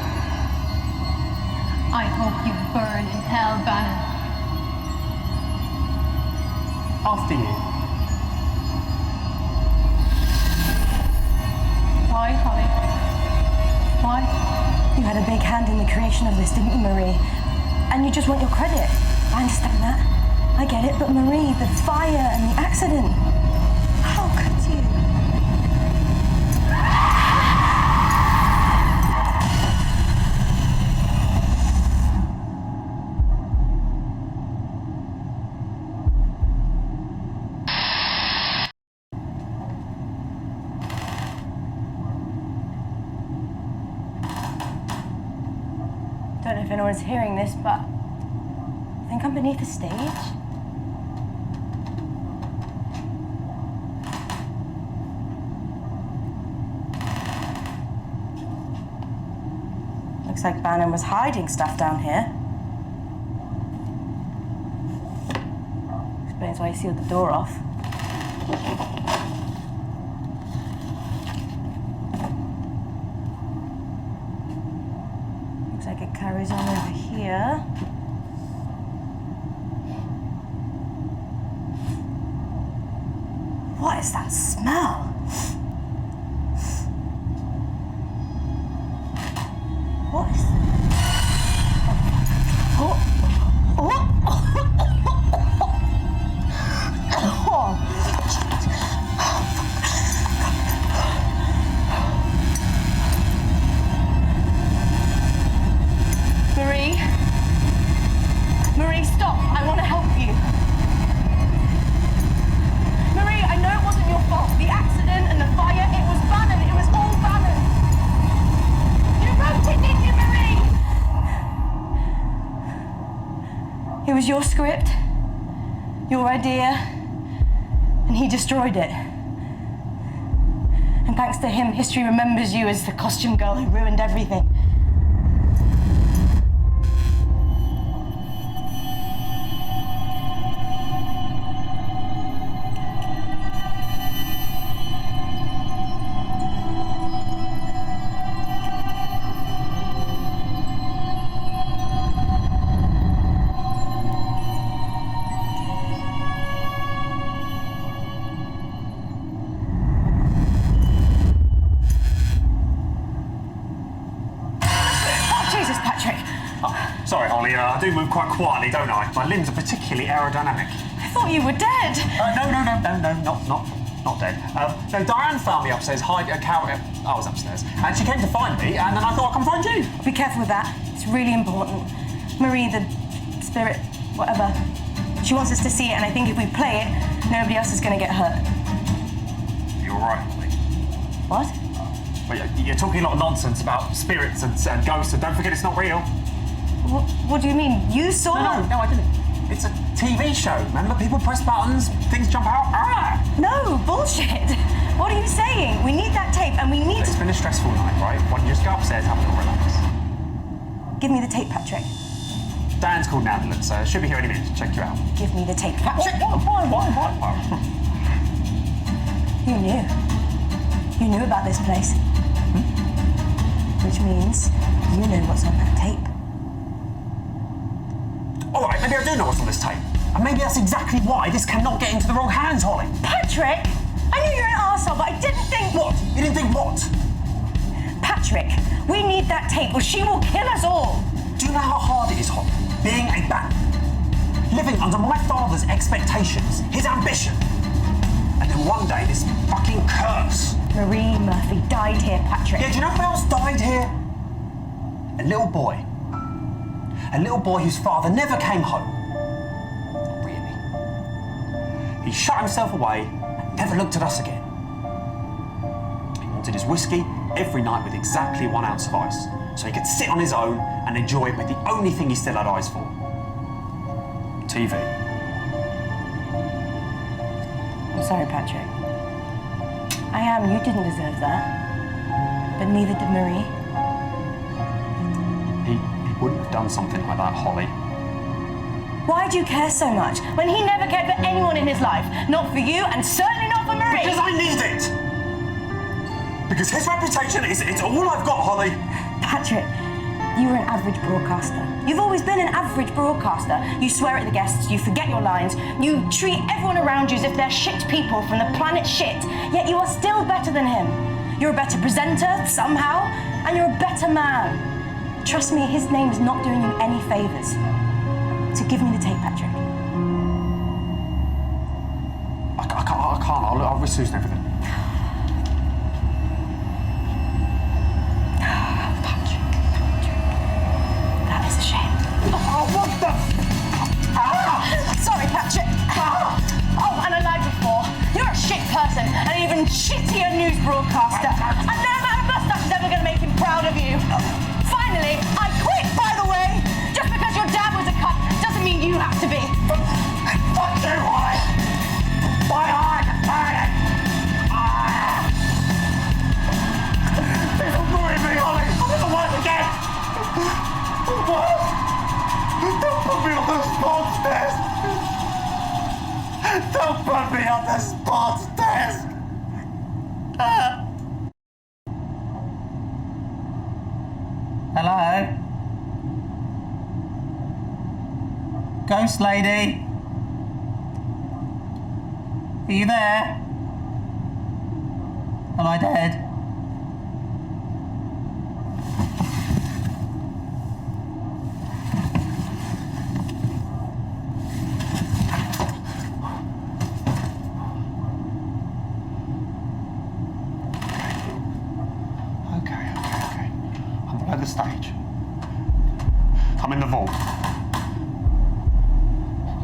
I hope you burn in hell, Bannon. After you. Why, Holly? Why? You had a big hand in the creation of this, didn't you, Marie? And you just want your credit. I understand that. I get it, but Marie, the fire and the accident. How could you? I don't know if anyone's hearing this, but I think I'm beneath the stage. Looks like Bannon was hiding stuff down here. Explains why he sealed the door off. Looks like it carries on over here. What is that smell? What is that? Oh. Marie, stop. I want to help you. Marie, I know it wasn't your fault. The accident and the fire, it was Bannon. It was all Bannon. You wrote it, didn't you, Marie? It was your script, your idea, and he destroyed it. And thanks to him, history remembers you as the costume girl who ruined everything. Sorry, Holly, I do move quite quietly, don't I? My limbs are particularly aerodynamic. I thought you were dead. No, not dead. No, Diane found me upstairs, I was upstairs, and she came to find me, and then I thought I'd come find you. Be careful with that. It's really important. Marie, the spirit, whatever, she wants us to see it, and I think if we play it, nobody else is going to get hurt. You're right, Holly. What? Well, you're talking a lot of nonsense about spirits and ghosts, and don't forget it's not real. What do you mean? You saw? No, I didn't. It's a TV show. Remember, people press buttons, things jump out. Ah! No, bullshit. What are you saying? We need that tape, and we need It's been a stressful night, right? Why don't you just go upstairs, have a little relax? Give me the tape, Patrick. Dan's called an ambulance, so should be here any minute to check you out. Give me the tape, Patrick. Why? You knew. You knew about this place. Which means you know what's on that tape. All right, maybe I do know what's on this tape. And maybe that's exactly why this cannot get into the wrong hands, Holly. Patrick! I knew you were an arsehole, but I didn't think... What? You didn't think what? Patrick, we need that tape or she will kill us all. Do you know how hard it is, Holly? Being a bat. Living under my father's expectations, his ambition. And then one day, this fucking curse. Marie Murphy died here, Patrick. Yeah, do you know who else died here? A little boy. A little boy whose father never came home. He shut himself away and never looked at us again. He wanted his whiskey every night with exactly 1 ounce of ice, so he could sit on his own and enjoy it with the only thing he still had eyes for: TV. I'm sorry, Patrick. I am. You didn't deserve that. But neither did Marie. He wouldn't have done something like that, Holly. Why do you care so much when he never cared for anyone in his life? Not for you, and certainly not for Marie. Because I need it! Because his reputation it's all I've got, Holly. Patrick, you were an average broadcaster. You've always been an average broadcaster. You swear at the guests, you forget your lines, you treat everyone around you as if they're shit people from the planet shit, yet you are still better than him. You're a better presenter, somehow, and you're a better man. Trust me, his name is not doing you any favours. So give me the tape, Patrick. I can't. I'll risk losing everything. Patrick. That is a shame. Oh, what the? Sorry, Patrick. Oh, and I lied before. You're a shit person, an even shittier news broadcaster. And no amount of mustache is ever going to make him proud of you. Finally, I quit, by the way. Just because your dad was a cunt doesn't mean you have to be. Fuck you, Holly! My heart! This will ruin me, Holly! I'll never work again! What? Don't put me on the sports desk! Don't put me on the sports desk! Hello? Ghost lady? Are you there? Am I dead? Okay. I'm below the stage. I'm in the vault.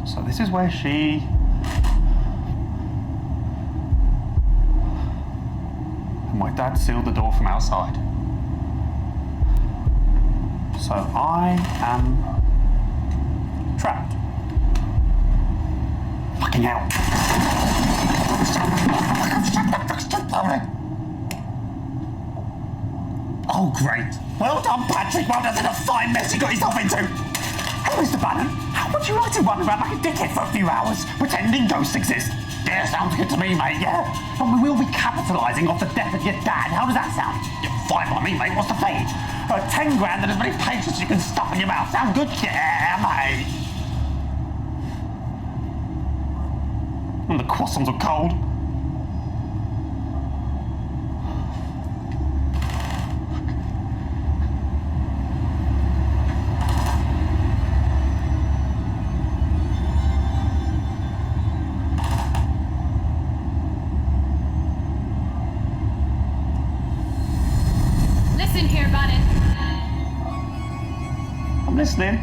So this is where she... and my dad sealed the door from outside. So I am trapped. Fucking hell. Oh, great. Well done, Patrick. Well done. That's a fine mess you got yourself into. Hey, Mr. Bannon, how would you like to run around like a dickhead for a few hours, pretending ghosts exist? Yeah, sounds good to me, mate, yeah. But we will be capitalising off the death of your dad. How does that sound? You're fine by me, mate. What's the fee? 10 grand and as many patients you can stuff in your mouth. Sound good? Yeah, mate. And the croissants are cold. Listen here, Bannon. I'm listening.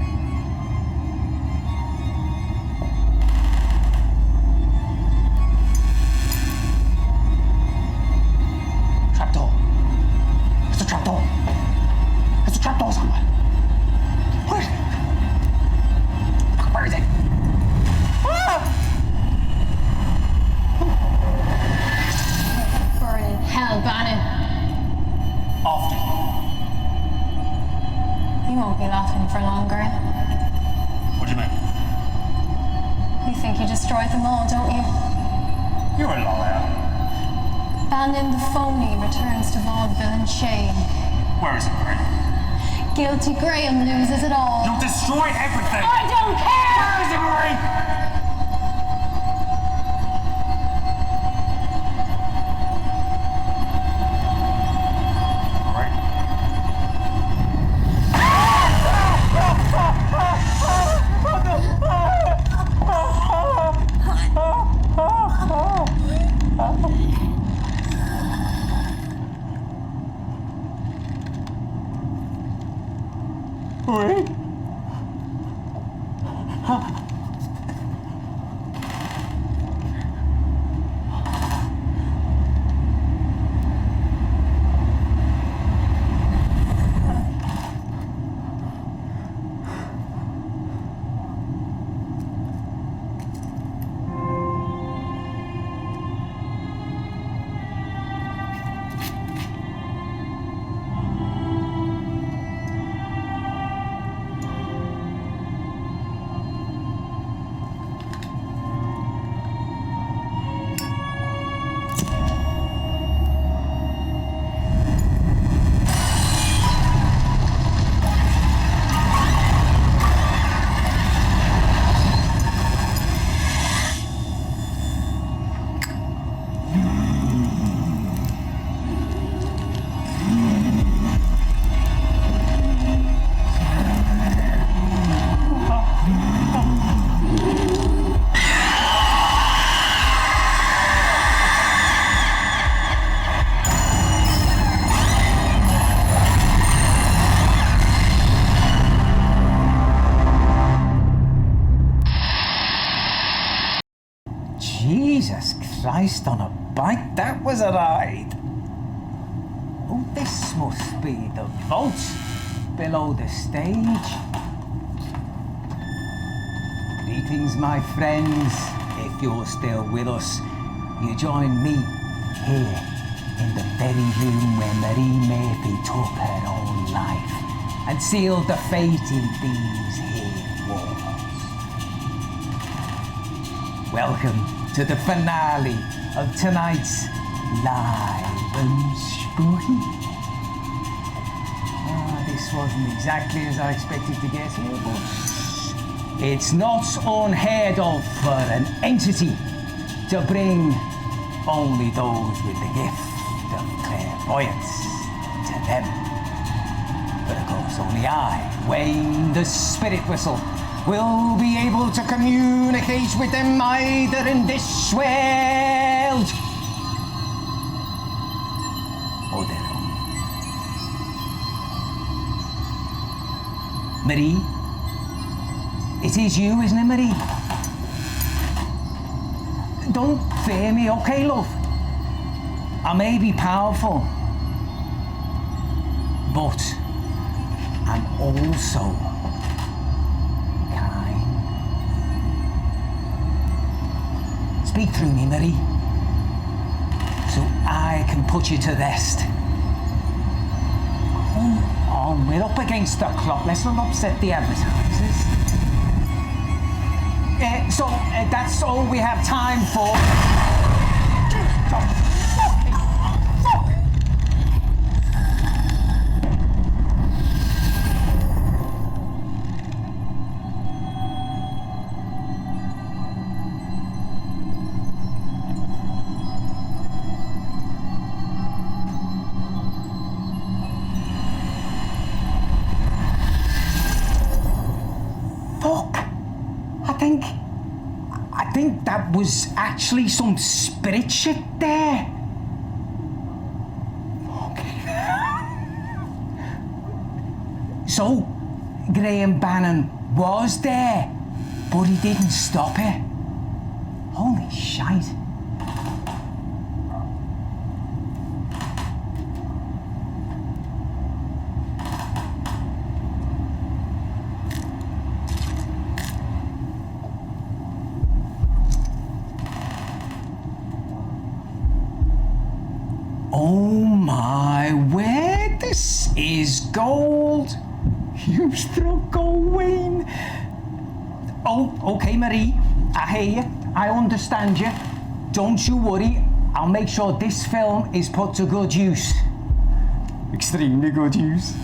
Trapdoor. It's a trapdoor. It's a trapdoor somewhere. Where is it? Where is it? Ah! Burn in hell, Bannon. After you. You won't be laughing for long, girl. What do you mean? You think you destroyed them all, don't you? You're a liar. Bannon the phony returns to vaudeville and shame. Where is it, Graham? Guilty Graham loses it all. You'll destroy everything! I don't care! Where is it, Marie? Marie? Jesus Christ on a bike, that was a ride. Oh, this must be the vault below the stage. Greetings, my friends. If you're still with us, you join me here in the very room where Marie Murphy took her own life and sealed the fate in these here walls. Welcome to the finale of tonight's Live and Spooky. This wasn't exactly as I expected to get here, but it's not unheard of for an entity to bring only those with the gift of clairvoyance to them. But of course, only I, Wayne the Spirit Whistle, will be able to communicate with them either in this world or their own. Marie? It is you, isn't it, Marie? Don't fear me, okay, love? I may be powerful, but I'm also kind. Speak through me, Marie, so I can put you to rest. Come on, we're up against the clock. Let's not upset the advertisers. So that's all we have time for. I think that was actually some spirit shit there. Okay. So, Graham Bannon was there, but he didn't stop it. Holy shite. Oh my word, this is gold. You struck gold, Wayne. Oh, okay, Marie, I hear you, I understand you. Don't you worry, I'll make sure this film is put to good use. Extremely good use.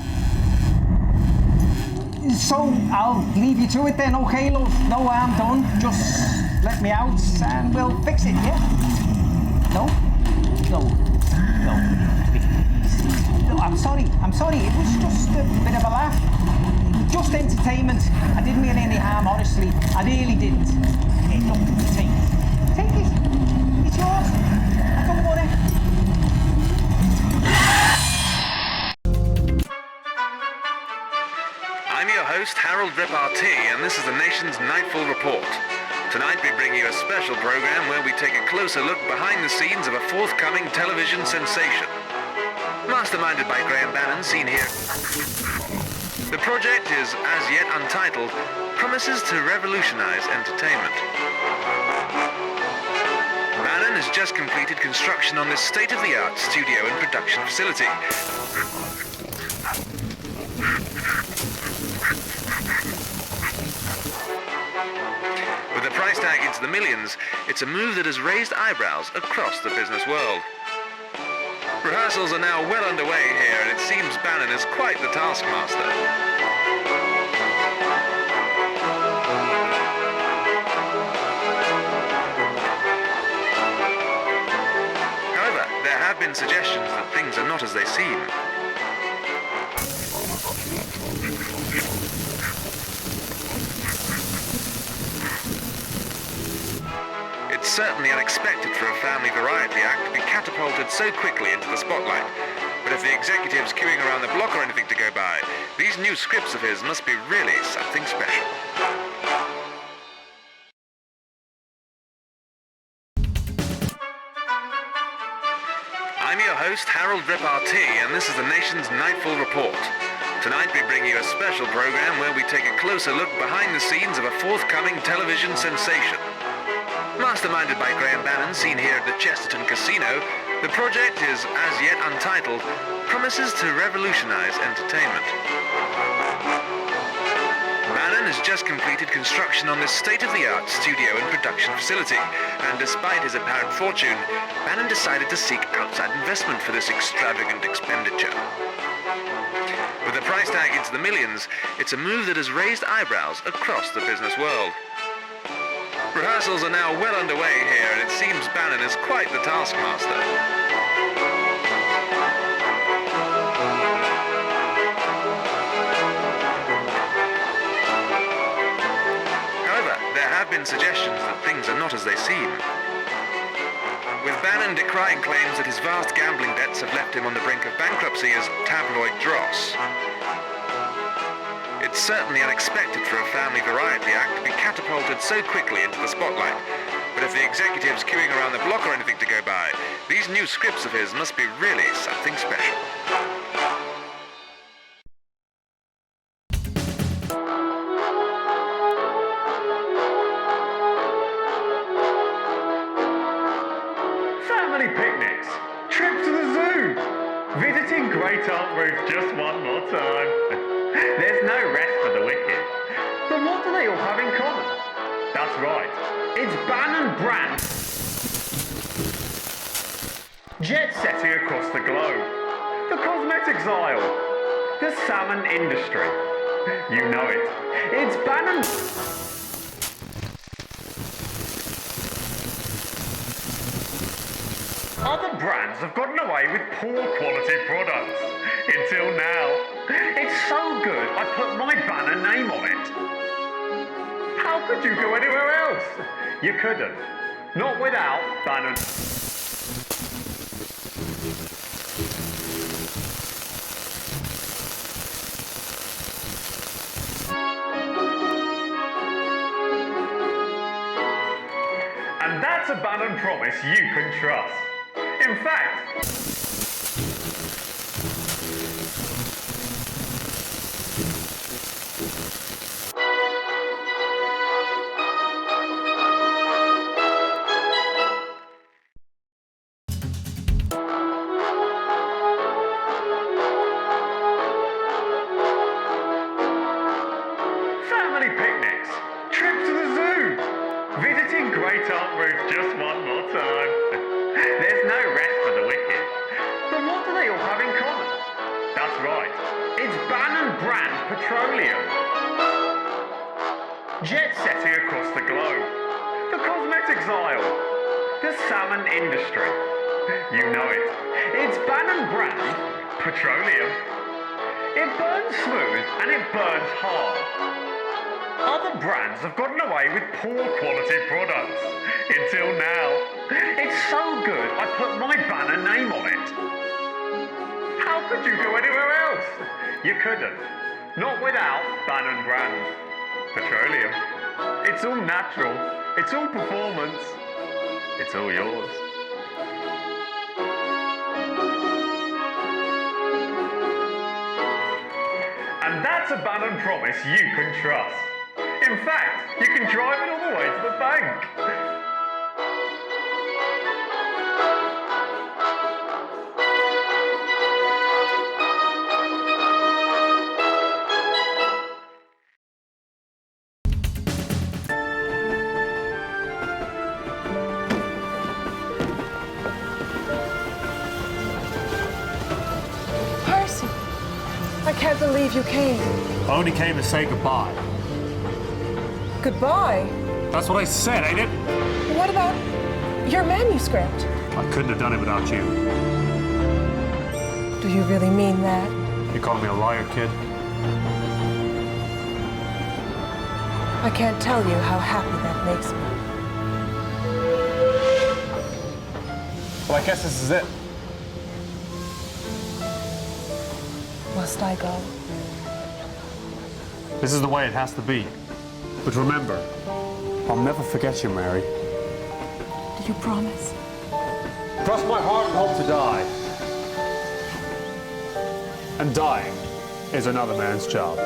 So, I'll leave you to it then, okay, love? No harm done, just let me out and we'll fix it, yeah? No? No. No, I'm sorry, it was just a bit of a laugh. Just entertainment. I didn't mean any harm, honestly. I really didn't. Hey, look, take it. Take it. It's yours. I don't want it. I'm your host, Harold Repartee, and this is the nation's Nightfall Report. Tonight we bring you a special program where we take a closer look behind the scenes of a forthcoming television sensation. Masterminded by Graham Bannon, seen here. The project is, as yet untitled, promises to revolutionize entertainment. Bannon has just completed construction on this state-of-the-art studio and production facility. With the price tag into the millions, it's a move that has raised eyebrows across the business world. Rehearsals are now well underway here, and it seems Bannon is quite the taskmaster. However, there have been suggestions that things are not as they seem. It's certainly unexpected for a family variety act to be catapulted so quickly into the spotlight. But if the executive's queuing around the block or anything to go by, these new scripts of his must be really something special. your host, Harold Repartee, and this is the nation's Nightfall Report. Tonight we bring you a special program where we take a closer look behind the scenes of a forthcoming television sensation. Masterminded by Graham Bannon, seen here at the Chesterton Casino, the project is, as yet untitled, promises to revolutionize entertainment. Bannon has just completed construction on this state-of-the-art studio and production facility, and despite his apparent fortune, Bannon decided to seek outside investment for this extravagant expenditure. With the price tag into the millions, it's a move that has raised eyebrows across the business world. Rehearsals are now well underway here, and it seems Bannon is quite the taskmaster. However, there have been suggestions that things are not as they seem. With Bannon decrying claims that his vast gambling debts have left him on the brink of bankruptcy as tabloid dross. It's certainly unexpected for a family variety act to be catapulted so quickly into the spotlight. But if the executive's queuing around the block or anything to go by, these new scripts of his must be really something special. Family picnics, trips to the zoo, visiting Great Aunt Ruth just one more time. There's no rest for the wicked. But what do they all have in common? That's right, it's Bannon brand. Jet setting across the globe. The cosmetics aisle. The salmon industry. You know it. It's Bannon. Other brands have gotten away with poor quality products. Until now. It's so good, I put my Bannon name on it. How could you go anywhere else? You couldn't. Not without Bannon. And that's a Bannon promise you can trust. In fact, family picnics, trips to the zoo, visiting Great Aunt Ruth just one more time. There's no rest for the wicked. But what do they all have in common? That's right, it's Bannon brand petroleum. Jet setting across the globe. The cosmetics aisle. The salmon industry. You know it. It's Bannon brand petroleum. It burns smooth and it burns hard. Other brands have gotten away with poor quality products. Until now. It's so good, I put my Bannon name on it. How could you go anywhere else? You couldn't. Not without Bannon brand petroleum. It's all natural. It's all performance. It's all yours. And that's a Bannon promise you can trust. In fact, you can drive it all the way to the bank. Percy, I can't believe you came. I only came to say goodbye. Goodbye. That's what I said, ain't it? What about your manuscript? I couldn't have done it without you. Do you really mean that? You calling me a liar, kid? I can't tell you how happy that makes me. Well, I guess this is it. Must I go? This is the way it has to be. But remember, I'll never forget you, Mary. Do you promise? Cross my heart and hope to die. And dying is another man's job.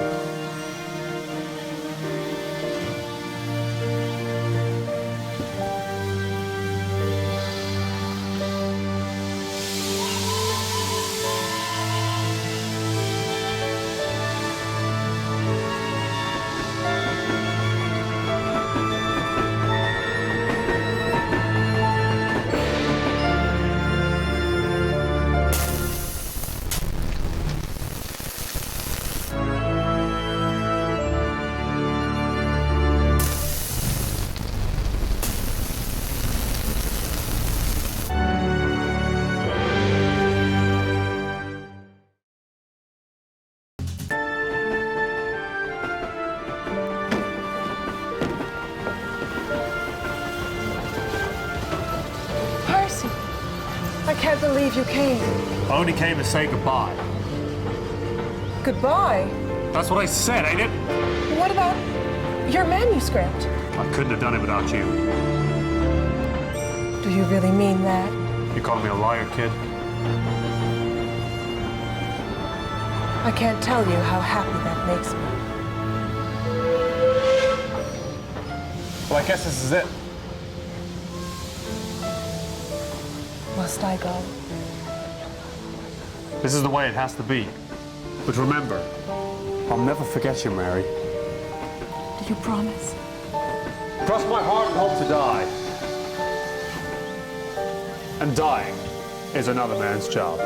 I can't believe you came. I only came to say goodbye. Goodbye? That's what I said, ain't it? What about your manuscript? I couldn't have done it without you. Do you really mean that? You calling me a liar, kid? I can't tell you how happy that makes me. Well, I guess this is it. Must I go? This is the way it has to be. But remember, I'll never forget you, Mary. Do you promise? Cross my heart and hope to die. And dying is another man's job.